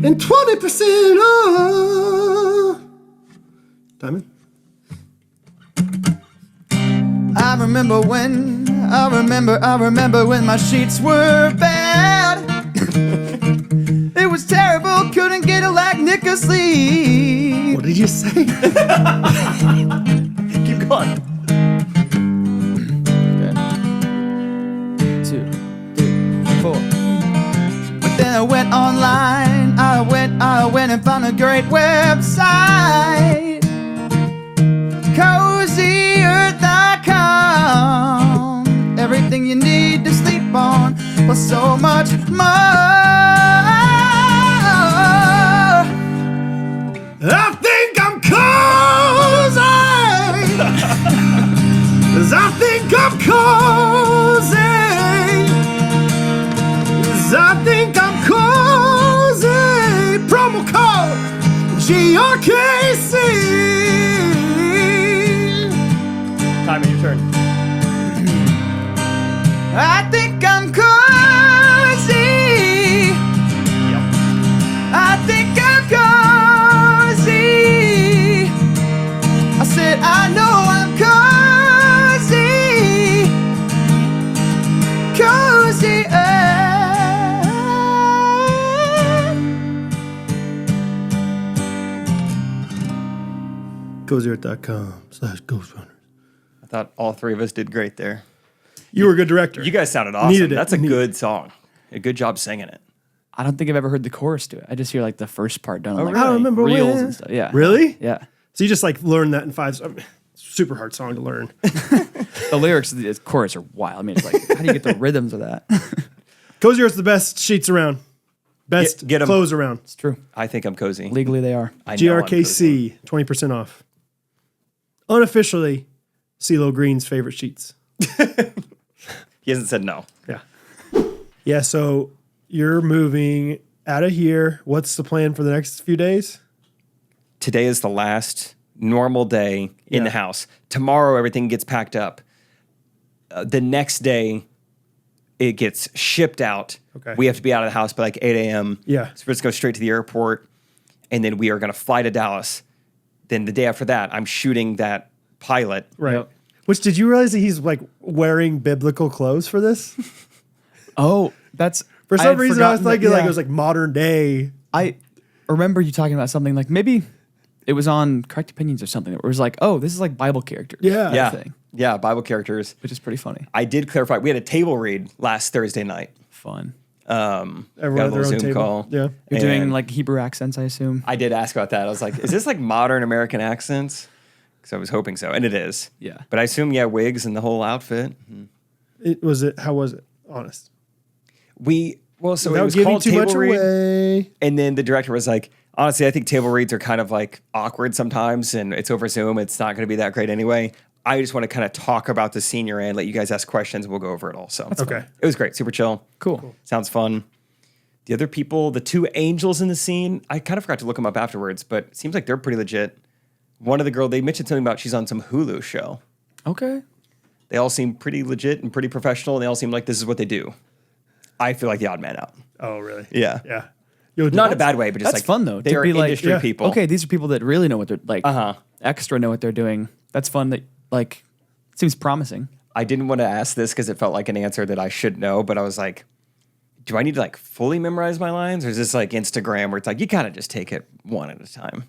And 20% off. Diamond? I remember when my sheets were bad. It was terrible, couldn't get a lick of sleep. What did you say? Keep going. 2, 3, 4. But then I went online. I went and found a great website, cozyearth.com. Everything you need to sleep on, plus so much more. I think I'm cozy. 'Cause I think I'm cozy. 'Cause I think I'm cozy. Promo code GRKC. Time, your turn. I think I'm cozy. Yep. I think I'm cozy. I said I know I'm cozy. Cozy. Ghostrunners. I thought all three of us did great there. You were a good director. You guys sounded awesome. Needed it. That's a Needed good song. A good job singing it. I don't think I've ever heard the chorus to it. I just hear like the first part done on like really? I remember reels when. and stuff. Yeah. Really? Yeah. So you just like learned that in 5. Super hard song to learn. The lyrics of the chorus are wild. I mean, it's like, how do you get the rhythms of that? Cozy Earth's the best sheets around. Best Get 'em. clothes around. It's true. I think I'm cozy. Legally, they are. I know I'm cozy. GRKC, 20% off. Unofficially, CeeLo Green's favorite sheets. He hasn't said no. Yeah. Yeah, so you're moving out of here. What's the plan for the next few days? Today is the last normal day in Yeah. the house. Tomorrow, everything gets packed up. The next day, it gets shipped out. Okay. We have to be out of the house by like 8 a.m. Yeah. So let's go straight to the airport. And then we are going to fly to Dallas. Then the day after that, I'm shooting that pilot. Right. Yep. Which, did you realize that he's like wearing biblical clothes for this? Oh, that's For I some had reason, I was forgotten that- thinking like yeah. it was like modern day. I remember you talking about something like maybe it was on Correct Opinions or something. Where it was like, oh, this is like Bible characters. Yeah. Yeah. Thing, Yeah, Bible characters. which is pretty funny. I did clarify. We had a table read last Thursday night. Fun. Everyone got a at their little own Zoom table. call. Yeah. You're doing And like Hebrew accents, I assume. I did ask about that. I was like, is this like modern American accents? because I was hoping so, and it is. Yeah. But I assume, wigs and the whole outfit. How was it? Honest. So it Without was giving called too table much read, away. and then the director was like, honestly, I think table reads are kind of like awkward sometimes, and it's over Zoom. It's not going to be that great anyway. I just want to kind of talk about the scene you're in, let you guys ask questions, we'll go over it all. So Okay. it was great, super chill. Cool. Sounds fun. The other people, the two angels in the scene, I kind of forgot to look them up afterwards, but it seems like they're pretty legit. One of the girls, they mentioned something about she's on some Hulu show. Okay. They all seem pretty legit and pretty professional, and they all seem like this is what they do. I feel like the odd man out. Oh, really? Yeah. Yeah. Not in a bad way, but just That's like fun though. They to are be like, industry people. Okay, these are people that really know what they're like. Extra know what they're doing. That's fun. That like seems promising. I didn't want to ask this because it felt like an answer that I should know, but I was like, do I need to like fully memorize my lines, or is this like Instagram where it's like you kind of just take it one at a time?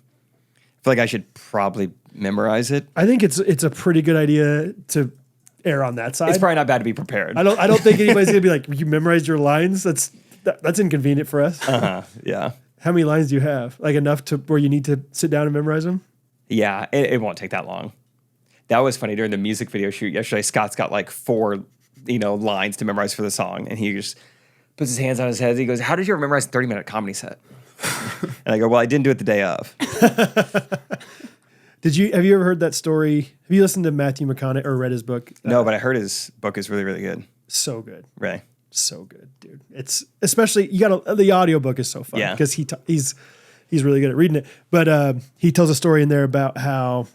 I feel like I should probably memorize it. I think it's a pretty good idea to err on that side. It's probably not bad to be prepared. I don't think anybody's gonna be like, you memorized your lines. That's inconvenient for us. Yeah. How many lines do you have? Like enough to where you need to sit down and memorize them? Yeah, it won't take that long. That was funny during the music video shoot yesterday. Scott's got like 4, lines to memorize for the song, and he just puts his hands on his head. He goes, "How did you memorize a 30-minute comedy set?" And I go, "Well, I didn't do it the day of." Have you ever heard that story? Have you listened to Matthew McConaughey or read his book? No, but I heard his book is really, really good. So good. Really? So good, dude. It's especially the audiobook is so fun Yeah. because he's really good at reading it. But he tells a story in there about how,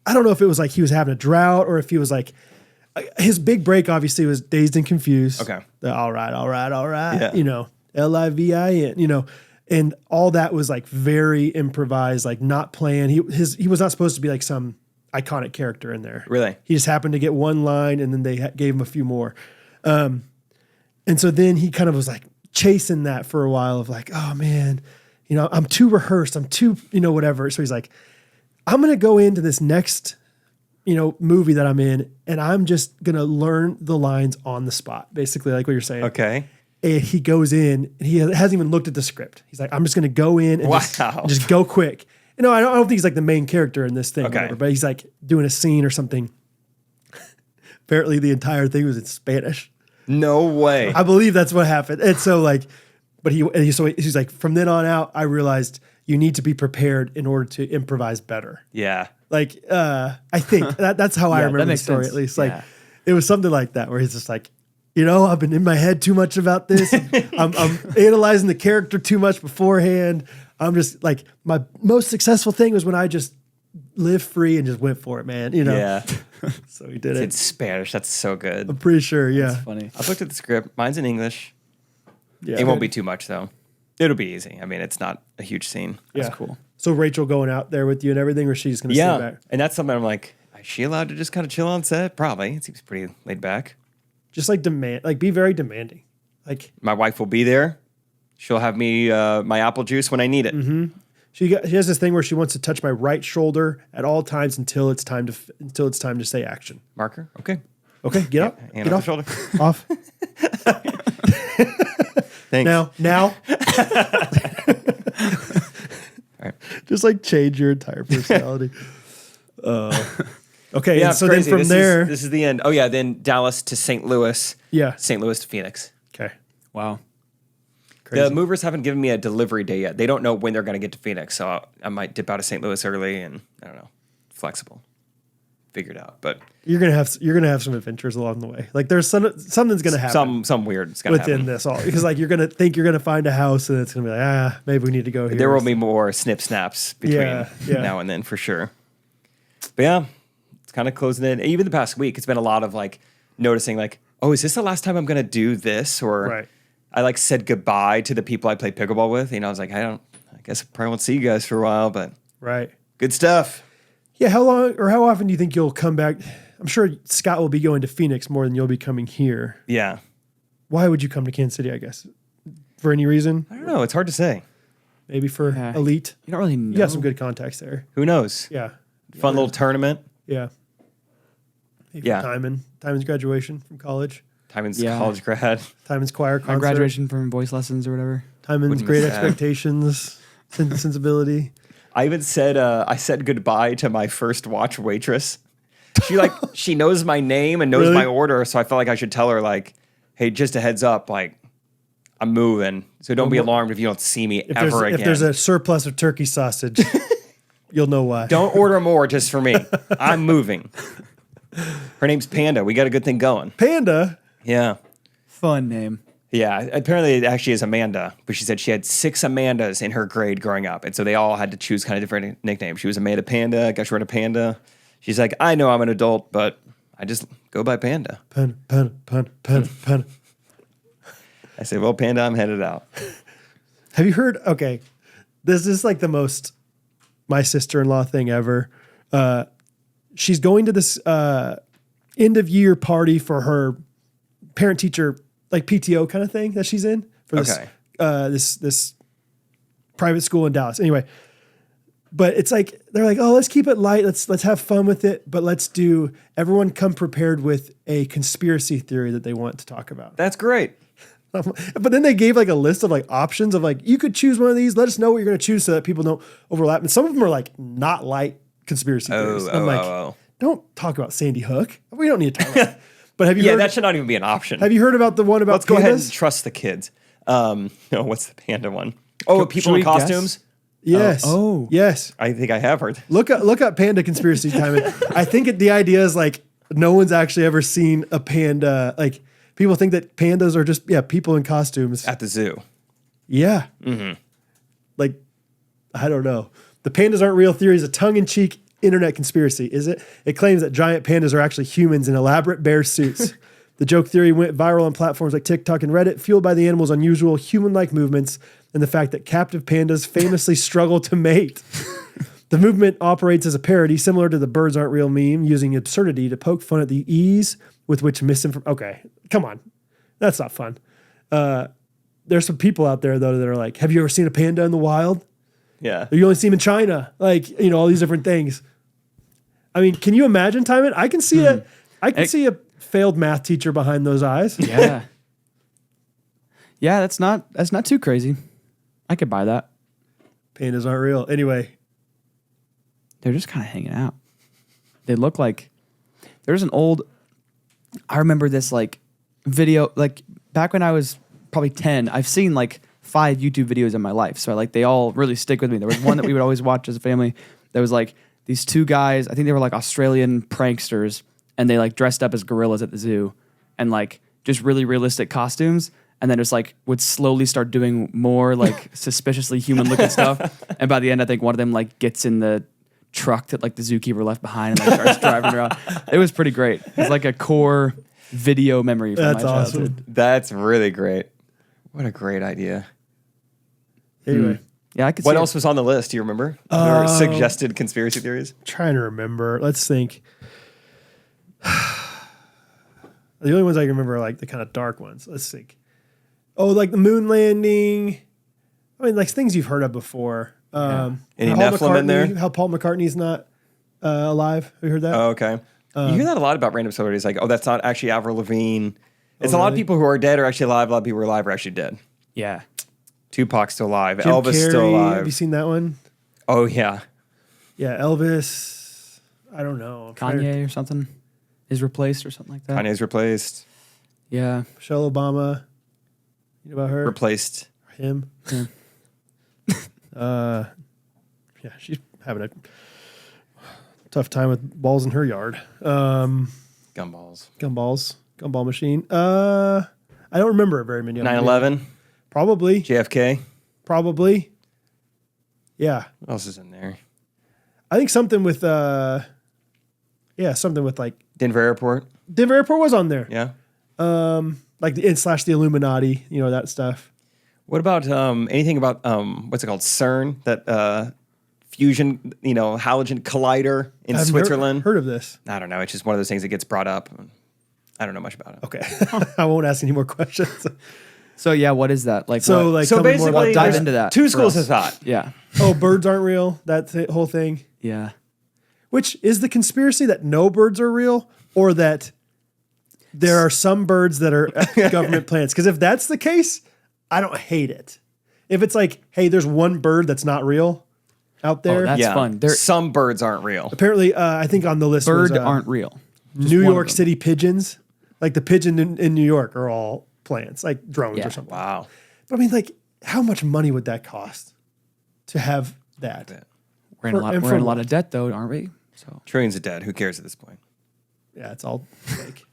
I don't know if it was like he was having a drought or if he was like, his big break obviously was Dazed and Confused. Okay. The all right, Yeah. LIVIN, and all that was like very improvised, like not planned. He was not supposed to be like some iconic character in there. Really? He just happened to get one line and then they gave him a few more. And so then he kind of was like chasing that for a while of like, oh man, I'm too rehearsed. I'm too, whatever. So he's like, I'm going to go into this next, movie that I'm in, and I'm just going to learn the lines on the spot, basically like what you're saying. Okay. And he goes in and he hasn't even looked at the script. He's like, I'm just going to go in and just go quick. I don't think he's like the main character in this thing, Okay. whatever, but he's like doing a scene or something. Apparently the entire thing was in Spanish. No way. I believe that's what happened. And so like, but he's like, from then on out, I realized you need to be prepared in order to improvise better. Yeah. Like, I think that's how I Yeah, remember that the makes story, sense. at least. Like, Yeah. it was something like that where he's just like, I've been in my head too much about this. I'm analyzing the character too much beforehand. I'm just like, my most successful thing was when I just lived free and just went for it, man. Yeah. So he did It's it. Spanish. That's so good. I'm pretty sure. Yeah. Funny. I've looked at the script. Mine's in English. Yeah. It won't be too much though. It'll be easy. I mean, it's not a huge scene. Yeah. That's cool. So Rachel going out there with you and everything, or she's going to stay Yeah. back? And that's something I'm like, is she allowed to just kind of chill on set? Probably. It seems pretty laid back. Just like be very demanding. Like, My wife will be there. She'll have me my apple juice when I need it. Mm-hmm. She has this thing where she wants to touch my right shoulder at all times until it's time to say action. Marker. Okay. Okay, get up. Hand Get off off. the shoulder. Off. Thanks. Now. All right. Just like change your entire personality. Okay, Yeah. and so crazy. then from there. this is the end. Oh yeah. Then Dallas to St. Louis. Yeah. St. Louis to Phoenix. Okay. Wow. Crazy. The movers haven't given me a delivery day yet. They don't know when they're going to get to Phoenix, so I might dip out of St. Louis early and I don't know, flexible, figured out. But You're gonna have some adventures along the way. Like there's something's gonna happen some weird's going to within happen. this all because like you're gonna think you're gonna find a house and it's gonna be like maybe we need to go here. There will be more snip snaps between Yeah. now and then for sure. But yeah, it's kind of closing in. Even the past week, it's been a lot of like noticing like, oh, is this the last time I'm going to do this? Or Right. I like said goodbye to the people I play pickleball with. I was like, I guess I probably won't see you guys for a while, but right. good stuff. Yeah, how long or how often do you think you'll come back? I'm sure Scott will be going to Phoenix more than you'll be coming here. Yeah. Why would you come to Kansas City, I guess? For any reason? I don't know. It's hard to say. Maybe for Yeah. elite? You don't really know. You got some good contacts there. Who knows? Yeah. Fun little tournament. Yeah. Maybe Yeah. Tymon's graduation from college. Tymon's Yeah. college grad. Tymon's choir My concert. graduation from voice lessons or whatever. Tymon's Wouldn't great miss that. expectations, sensibility. I even said I said goodbye to my first watch waitress. She knows my name and knows Really? my order, so I felt like I should tell her like, hey, just a heads up, like I'm moving, so don't be alarmed if you don't see me ever again. If there's a surplus of turkey sausage, you'll know why. Don't order more just for me. I'm moving. Her name's Panda. We got a good thing going. Panda. Yeah. Fun name. Yeah, apparently it actually is Amanda, but she said she had 6 Amandas in her grade growing up, and so they all had to choose kind of different nicknames. She was Amanda Panda, got short of Panda. She's like, I know I'm an adult, but I just go by Panda. Panda. I said, well, Panda, I'm headed out. Have you heard? Okay, this is like the most my sister-in-law thing ever. She's going to this end of year party for her parent teacher like PTO kind of thing that she's in for this Okay. this private school in Dallas. Anyway, but it's like they're like, oh, let's keep it light. Let's have fun with it, but let's do everyone come prepared with a conspiracy theory that they want to talk about. That's great. But then they gave like a list of like options of like you could choose one of these. Let us know what you're going to choose so that people don't overlap. And some of them are like not light conspiracy theories. I'm like, don't talk about Sandy Hook. We don't need to talk about it. But have you heard, that should not even be an option. have you heard about the one about Let's go ahead and pandas? trust the kids. No, what's the panda one? Oh, Should people we in guess? costumes? Yes. Oh. Yes. I think I have heard. Look up panda conspiracy time. I think the idea is like no one's actually ever seen a panda. Like people think that pandas are just people in costumes. At the zoo. Yeah. Mm-hmm. Like I don't know. The pandas aren't real theory is a tongue-in-cheek internet conspiracy, is it? It claims that giant pandas are actually humans in elaborate bear suits. The joke theory went viral on platforms like TikTok and Reddit, fueled by the animal's unusual human-like movements and the fact that captive pandas famously struggle to mate. The movement operates as a parody, similar to the birds aren't real meme, using absurdity to poke fun at the ease with which misinformation... Okay, come on. That's not fun. There's some people out there, though, that are like, have you ever seen a panda in the wild? Yeah. You only see them in China. Like, all these different things. I mean, can you imagine, Timon? I can see see a failed math teacher behind those eyes. Yeah. Yeah, that's not too crazy. I could buy that. Pandas aren't real. Anyway, They're just kind of hanging out. They look like there's an old. I remember this like video like back when I was probably 10. I've seen like 5 YouTube videos in my life, so like they all really stick with me. There was one that we would always watch as a family. That was like these 2 guys. I think they were like Australian pranksters, and they like dressed up as gorillas at the zoo, and like just really realistic costumes. And then just like would slowly start doing more like suspiciously human looking stuff. And by the end, I think one of them like gets in the truck that like the zookeeper left behind and like starts driving around. It was pretty great. It's like a core video memory from That's my awesome. childhood. That's really great. What a great idea. anyway, Yeah, I could. What see else was on the list? Do you remember? There were suggested conspiracy theories. trying to remember. Let's think. The only ones I can remember are like the kind of dark ones. Let's think. Oh, like the moon landing. I mean, like things you've heard of before. Any Paul Nephilim in there? How Paul McCartney's not alive. Have you heard that? Oh, okay. You hear that a lot about random celebrities. Like, oh, that's not actually Avril Lavigne. It's a lot of really? people who are dead are actually alive. A lot of people who are alive are actually dead. Yeah. Tupac's still alive. Jim Elvis Carrey, still alive. Have you seen that one? Oh, yeah. Yeah, Elvis. I don't know. I'm trying to- Kanye or something is replaced or something like that. Kanye's replaced. Yeah. Michelle Obama. You know about her? Replaced. Him. Yeah. Yeah, she's having a tough time with balls in her yard. Gumballs. Gumball machine. I don't remember very many. 9/11. Probably. JFK. Probably. Yeah, What else is in there? I think something with something with like Denver Airport. Denver Airport was on there. Yeah. Like the / the Illuminati, that stuff. What about anything about what's it called? CERN, that fusion, halogen collider in I've Switzerland. Heard of this? I don't know. It's just one of those things that gets brought up. I don't know much about it. Okay, I won't ask any more questions. So yeah, what is that? Like So what? like, So tell me more basically, about dive there's into that 2 for schools us. of thought. Yeah. Oh, birds aren't real. That whole thing. Yeah. Which is the conspiracy that no birds are real, or that there are some birds that are government plants? Because if that's the case, I don't hate it. If it's like, hey, there's one bird that's not real, out there. that's fun. Some birds aren't real. Apparently, I think on the list Bird was, aren't real. New one of York them. City pigeons. Like the pigeon in New York are all plants, like drones Yeah. or something. Wow. But I mean, like, how much money would that cost to have that? We're in, For- and we're for in a lot what? of debt, though, aren't we? So Trillions of dead. Who cares at this point? Yeah, it's all fake.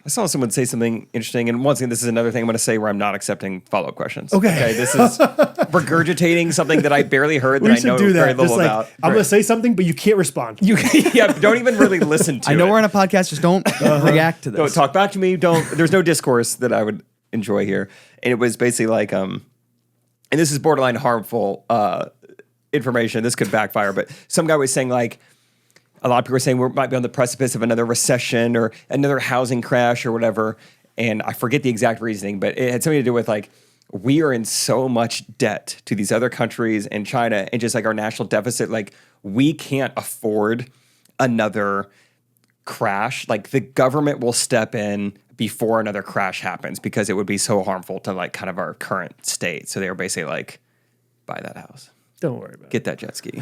I saw someone say something interesting, and once again, this is another thing I'm going to say where I'm not accepting follow-up questions. Okay. This is regurgitating something that I barely heard that We I should know do very that. little Just like, about. I'm going to say something, but you can't respond. Don't even really listen to it. I know we're on a podcast. Just don't react to this. Don't talk back to me. There's no discourse that I would enjoy here. And it was basically like, and this is borderline harmful information. This could backfire, but some guy was saying like, a lot of people are saying we might be on the precipice of another recession or another housing crash or whatever. And I forget the exact reasoning, but it had something to do with like, we are in so much debt to these other countries and China and just like our national deficit, like we can't afford another crash. Like the government will step in before another crash happens because it would be so harmful to like kind of our current state. So they were basically like, buy that house. Don't worry about it. Get that jet ski.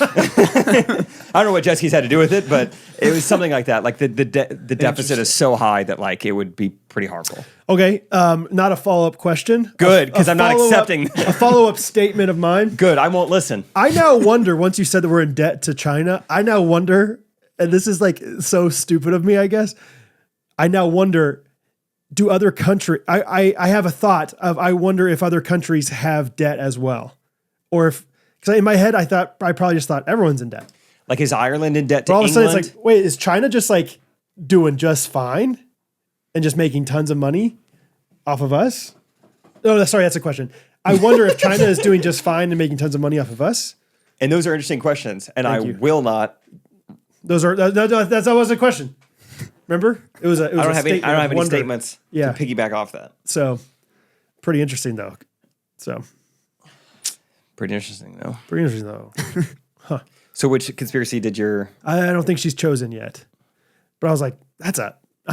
I don't know what jet skis had to do with it, but it was something like that. Like the deficit is so high that like it would be pretty harmful. Okay, not a follow-up question. Good, 'cause I'm not accepting. A follow-up statement of mine. Good. I won't listen. I now wonder, once you said that we're in debt to China, I now wonder, and this is like so stupid of me, I guess. I now wonder, do other countries, I have a thought of, I wonder if other countries have debt as well. Or if, because in my head, I probably just thought everyone's in debt. Like is Ireland in debt to But all of a England? sudden it's like, wait, is China just like doing just fine and just making tons of money off of us? No, sorry, that's a question. I wonder if China is doing just fine and making tons of money off of us. And those are interesting questions, and I you. will not. Those are that wasn't a question. Remember, it was a. It was I don't a have any. statement I don't of have any wonder. statements Yeah. to piggyback off that. So, pretty interesting though. So Pretty interesting though. pretty interesting though. So which conspiracy did your? I don't think she's chosen yet, but I was like, I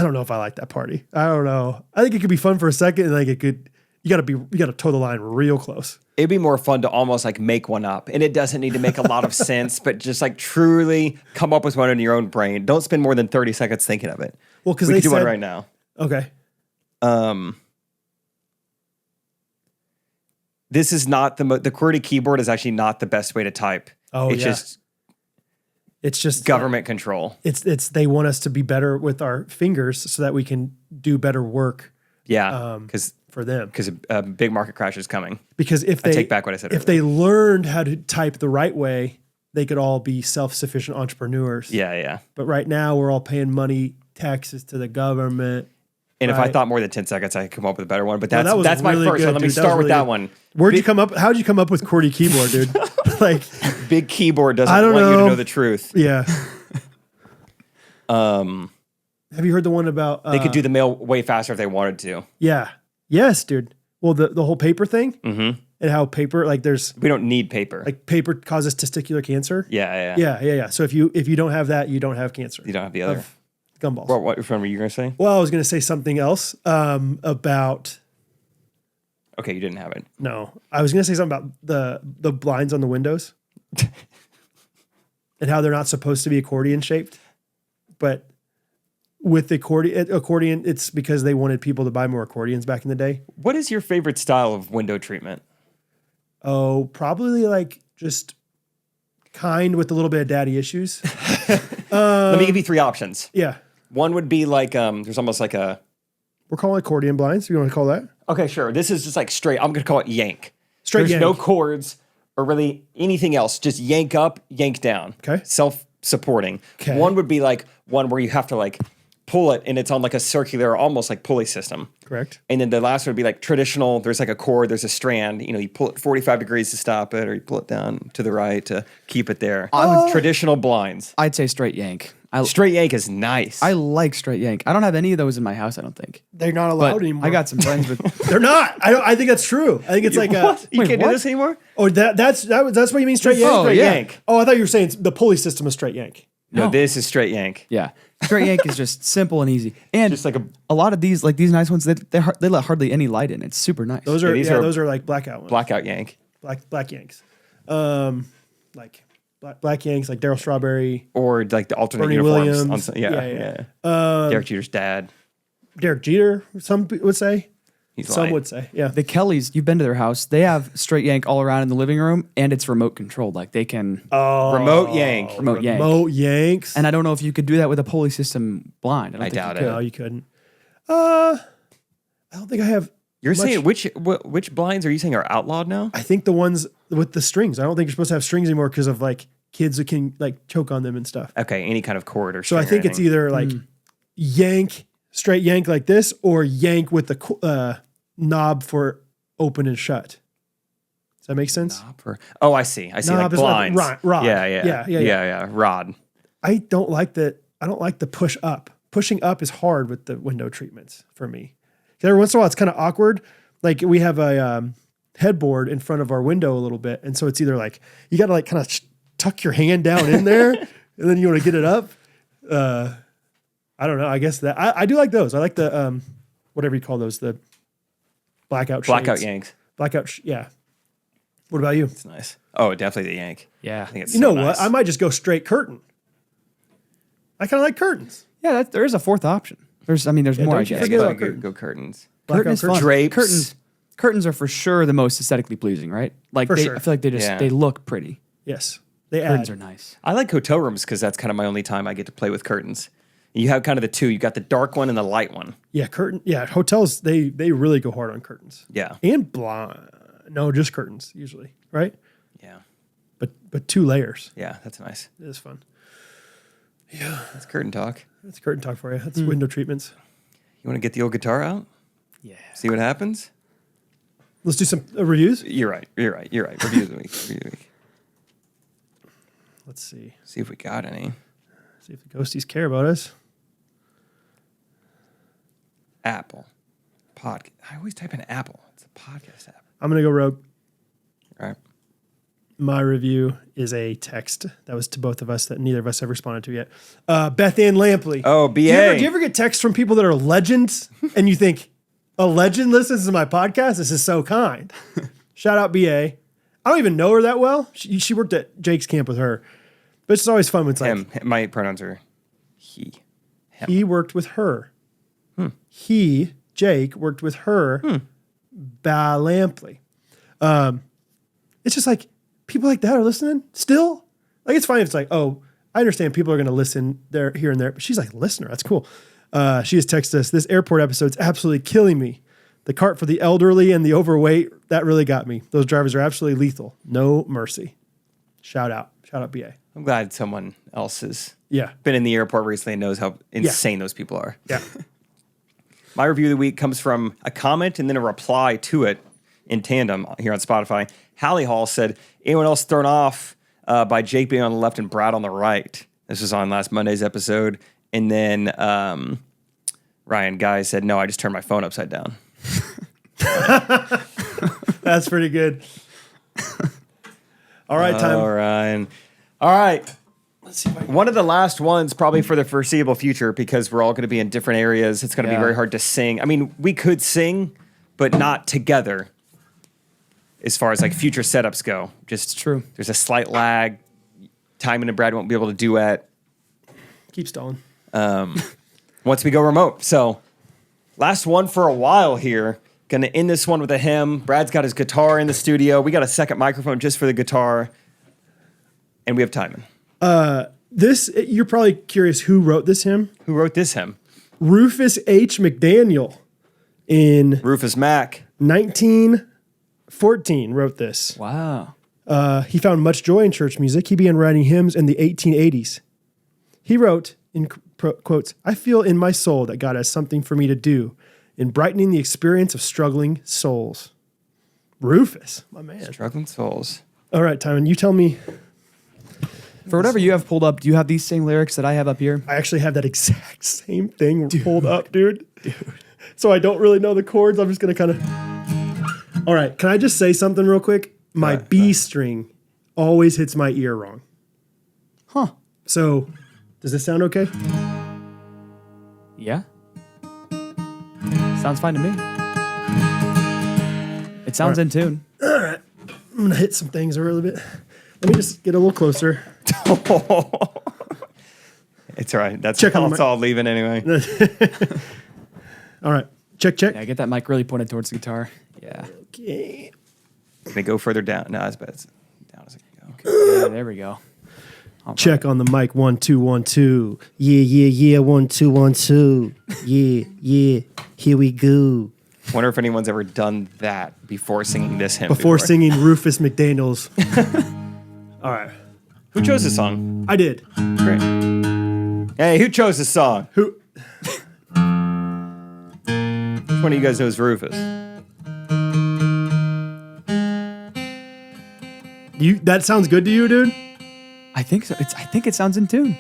don't know if I like that party. I don't know. I think it could be fun for a second, and like it could. You gotta toe the line real close. It'd be more fun to almost like make one up, and it doesn't need to make a lot of sense, but just like truly come up with one in your own brain. Don't spend more than 30 seconds thinking of it. Well, because We they can do one said right now. okay. This is not the QWERTY keyboard is actually not the best way to type. Oh, it's yeah. just It's government control. It's they want us to be better with our fingers so that we can do better work Yeah, because for them. a big market crash is coming. Because if they take back what I said if they learned how to type the right way, they could all be self-sufficient entrepreneurs. Yeah. But right now we're all paying money, taxes to the government. And if I Right. thought more than 10 seconds, I could come up with a better one. But Well, that's that was that's my really first. So good, let me dude. That start was with really that good. one. Where'd you come up? How'd you come up with QWERTY keyboard, dude? Like, Big keyboard doesn't I don't want you to know. know the truth. yeah. Have you heard the one about They could do the mail way faster if they wanted to. Yeah. Yes, dude. Well, the whole paper thing and how paper, like there's We don't need paper. like paper causes testicular cancer. yeah. Yeah. So if you don't have that, you don't have cancer. You don't have the other. Gumballs. What were you going to say? Well, I was going to say something else about. Okay, you didn't have it. No, I was going to say something about the blinds on the windows and how they're not supposed to be accordion shaped, but with the accordion, it's because they wanted people to buy more accordions back in the day. What is your favorite style of window treatment? Oh, probably like just kind with a little bit of daddy issues. Let me give you three options. Yeah, One would be like there's almost like a. we're calling it accordion blinds. You want to call that Okay, sure. This is just like straight. I'm going to call it yank. straight? There's yank. no chords or really anything else. Just yank up, yank down. Okay. Self-supporting. Okay. One would be like one where you have to like pull it and it's on like a circular, almost like pulley system. Correct. And then the last one would be like traditional. There's like a cord, there's a strand. You know, you pull it 45 degrees to stop it, or you pull it down to the right to keep it there. Traditional blinds. I'd say straight yank. Straight yank is nice. I like straight yank. I don't have any of those in my house, I don't think. They're not allowed But anymore. I got some friends with. They're not. I think that's true. I think it's like a. you Wait, can't do what? this anymore? Oh, that's what you mean straight yank. Oh, Straight yeah. yank. Oh, I thought you were saying the pulley system is straight yank. No, No. this is straight yank. Yeah, straight yank is just simple and easy, and Just like a lot of these, like these nice ones, they let hardly any light in. It's super nice. Those are these are those are like blackout ones. Blackout yank. Black yanks. Like Black Yanks, like Daryl Strawberry, Or like the alternate Bernie uniforms. Williams. On some, yeah. Derek Jeter's dad. Derek Jeter. Some would say. He's Some like, would say, yeah. The Kellys, you've been to their house. They have straight yank all around in the living room, and it's remote controlled. Like they can remote yank. remote yank. Remote Yanks. And I don't know if you could do that with a pulley system blind. I don't think doubt you it. could. No, you couldn't. I don't think I have. You're much- saying which blinds are you saying are outlawed now? I think the ones with the strings. I don't think you're supposed to have strings anymore because of like kids who can like choke on them and stuff. Okay, any kind of cord or So I string or think it's anything. either like yank, straight yank like this, or yank with the knob for open and shut. Does that make sense? Oh, I see. I see. Knob Like is like blinds. rod. Yeah. Rod. I don't like that. I don't like the push up. Pushing up is hard with the window treatments for me. 'Cause every once in a while, it's kind of awkward. Like we have a headboard in front of our window a little bit, and so it's either like you got to like kind of tuck your hand down in there, and then you want to get it up. I don't know. I guess that I do like those. I like the whatever you call those, the blackout shades. yanks. Yeah. What about you? It's nice. Oh, definitely the yank. Yeah. I think it's You so know nice. what? I might just go straight curtain. I kind of like curtains. Yeah, there is a fourth option. There's more, I don't you guess. forget go, about go, curtain. go curtains. Curtain Blackout is fun. curtains. Drapes. Curtains are for sure the most aesthetically pleasing, right? Like For they, sure. I feel like they just Yeah. they look pretty. Yes. They Curtains add. are nice. I like hotel rooms because that's kind of my only time I get to play with curtains. You have kind of the two. You got the dark one and the light one. Yeah, curtain. Yeah, hotels they really go hard on curtains. Yeah. And blind. No, just curtains usually, right? Yeah. But 2 layers. Yeah. That's nice. It is fun. That's curtain talk. That's curtain talk for you. That's window treatments. You want to get the old guitar out? Yeah. See what happens? Let's do some reviews. You're right. Review of the week. Review of the week. Let's see. See if we got any. See if the ghosties care about us. Apple. Podcast. I always type in Apple. It's a podcast app. I'm gonna go rogue. All right. My review is a text that was to both of us that neither of us have responded to yet. Beth Ann Lampley. Oh, BA. Do you ever get texts from people that are legends and you think, a legend listens to my podcast? This is so kind. Shout out BA. I don't even know her that well. She worked at Jake's camp with her. But it's always fun when it's like, Him. My pronouns are he. he worked with her. He, Jake, worked with her, Ba Lampley. It's just like, people like that are listening still. Like, it's fine if it's like, oh, I understand people are going to listen there, here and there, but she's like, listener, that's cool. She has texted us, this airport episode's absolutely killing me. The cart for the elderly and the overweight, that really got me. Those drivers are absolutely lethal. No mercy. Shout out. Shout out, BA. I'm glad someone else has Yeah. been in the airport recently and knows how insane those people are. Yeah. My review of the week comes from a comment and then a reply to it in tandem here on Spotify. Hallie Hall said, anyone else thrown off by Jake being on the left and Brad on the right? This was on last Monday's episode. And then Ryan Guy said, no, I just turned my phone upside down. That's pretty good. All right, time. All right. All right. Let's see if I can. One of the last ones, probably for the foreseeable future, because we're all going to be in different areas. It's going to be Yeah. very hard to sing. I mean, we could sing, but not together as far as like future setups go. Just true. There's a slight lag. Timon and Brad won't be able to duet Keep stalling. once we go remote. So last one for a while here. Going to end this one with a hymn. Brad's got his guitar in the studio. We got a second microphone just for the guitar. And we have Timon. This, you're probably curious who wrote this hymn. Who wrote this hymn? Rufus H. McDaniel in Rufus Mack. 1914 wrote this. Wow. He found much joy in church music. He began writing hymns in the 1880s. He wrote, in quotes, I feel in my soul that God has something for me to do in brightening the experience of struggling souls. Rufus, my man. Struggling Souls. All right, Timon, you tell me. For whatever you have pulled up, do you have these same lyrics that I have up here? I actually have that exact same thing pulled up, dude. So I don't really know the chords. I'm just going to kind of. All right, can I just say something real quick? My B string always hits my ear wrong. Huh. So, does this sound okay? Yeah. Sounds fine to me. It sounds in tune. Let gonna hit some things a little bit. Let me just get a little closer. It's all right. That's Check on all, the it's all leaving anyway. All right, check. Yeah, get that mic really pointed towards the guitar. Yeah. Okay. Can we go further down? No, it's better. It's down as I can go. Yeah, there we go. All Check on the mic. 1 2 1 2. Yeah. 1 2 1 2. Yeah. Here we go. Wonder if anyone's ever done that before singing this hymn. Before singing Rufus McDaniel's. All right, Who chose this song? I did. Great. Hey, who chose this song? Who? Which one of you guys knows Rufus? That sounds good to you, dude? I think so. I think it sounds in tune.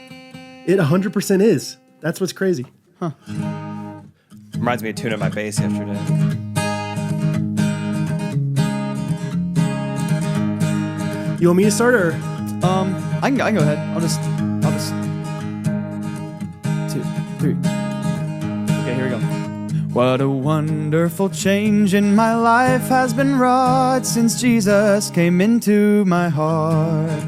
It 100% is. That's what's crazy. Reminds me of tuning my bass yesterday. You want me to start or? I can go ahead. I'll just 2, 3. Okay, here we go. What a wonderful change in my life has been wrought since Jesus came into my heart.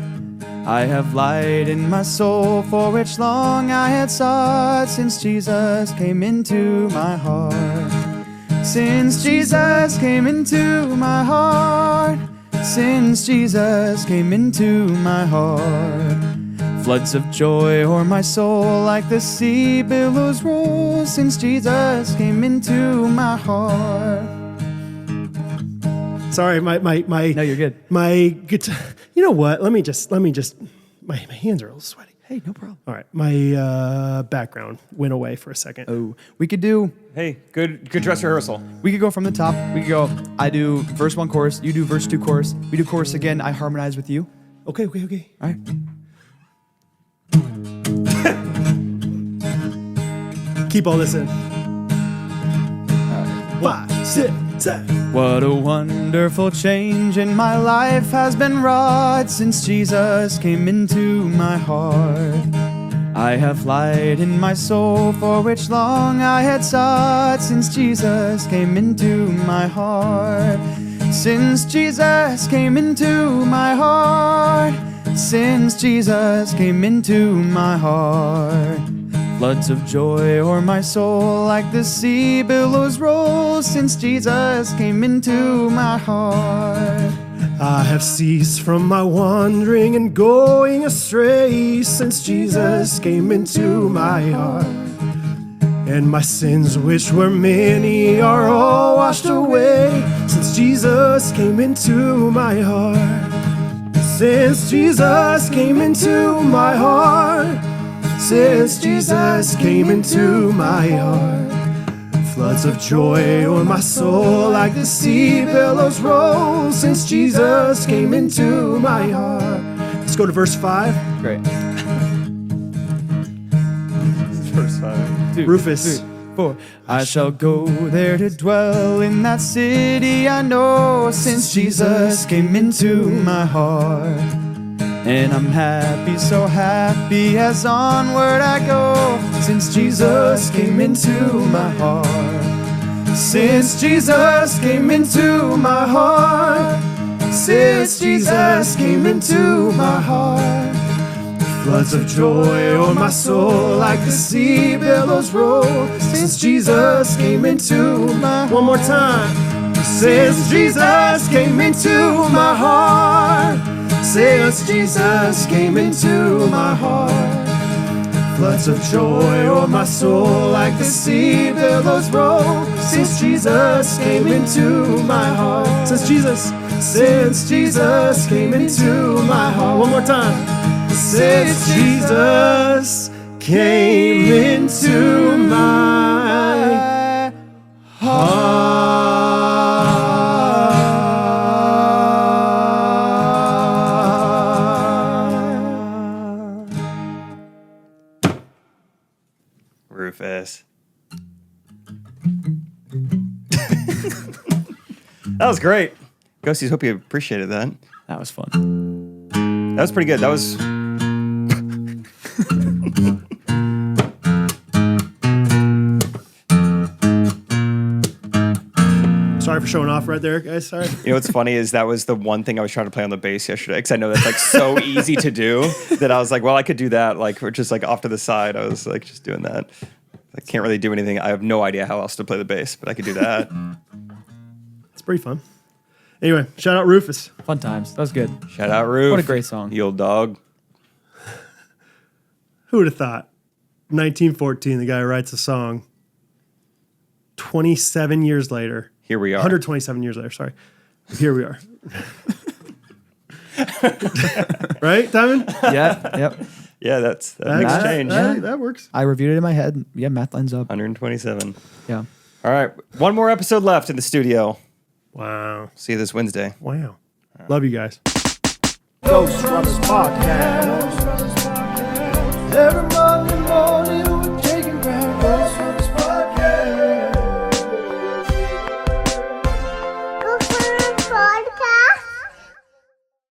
I have light in my soul for which long I had sought since Jesus came into my heart. Since Jesus came into my heart. Since Jesus came into my heart. Floods of joy o'er my soul like the sea billows roll. Since Jesus came into my heart. Sorry, my. No, you're good. My guitar. You know what? Let me just. My hands are a little sweaty. Hey, no problem. All right, my background went away for a second. Oh, we could do. Hey, good dress rehearsal. We could go from the top. We could go. I do verse 1 chorus. You do verse 2 chorus. We do chorus again. I harmonize with you. Okay. All right. Keep all this in. 5, 6, 7. What a wonderful change in my life has been wrought since Jesus came into my heart. I have light in my soul for which long I had sought since Jesus came into my heart. Since Jesus came into my heart. Since Jesus came into my heart. Floods of joy o'er my soul like the sea billows roll. Since Jesus came into my heart. I have ceased from my wandering and going astray since Jesus came into my heart. And my sins, which were many, are all washed away since Jesus came into my heart. Since Jesus came into my heart. Since Jesus came into my heart. Floods of joy o'er my soul like the sea billows roll. Since Jesus came into my heart. Let's go to verse 5. Great. Verse 5. 2, Rufus. 3, 4. I shall go there to dwell in that city I know. Since Jesus came into my heart. And I'm happy, so happy as onward I go. Since Jesus came into my heart. Since Jesus came into my heart. Since Jesus came into my heart. Floods of joy o'er my soul like the sea billows roll. Since Jesus came into my heart. One more time. Since Jesus came into my heart. Since Jesus came into my heart. Floods of joy o'er my soul like the sea billows roll. Since Jesus came into my heart. Since Jesus came into my heart. One more time. Since Jesus came into my heart. Rufus. That was great. Ghosties, hope you appreciated that. That was fun. That was pretty good. That was. Sorry for showing off right there, guys. Sorry. You know what's funny is that was the one thing I was trying to play on the bass yesterday because I know that's like so easy to do that I was like, well, I could do that. Like, we're just like off to the side. I was like just doing that. I can't really do anything. I have no idea how else to play the bass, but I could do that. It's pretty fun. Anyway, shout out Rufus. Fun times. That was good. Shout out Roof. What a great song. You old dog. Who would have thought? 1914, the guy writes a song. 27 years later. Here we are. 127 years later, sorry. Here we are. Right, Diamond? Yeah. Yep. Yeah, that makes change. That works. I reviewed it in my head. Yeah, math lines up. 127. Yeah. All right. One more episode left in the studio. Wow. See you this Wednesday. Wow. Love you guys. Ghostrunners podcast. Every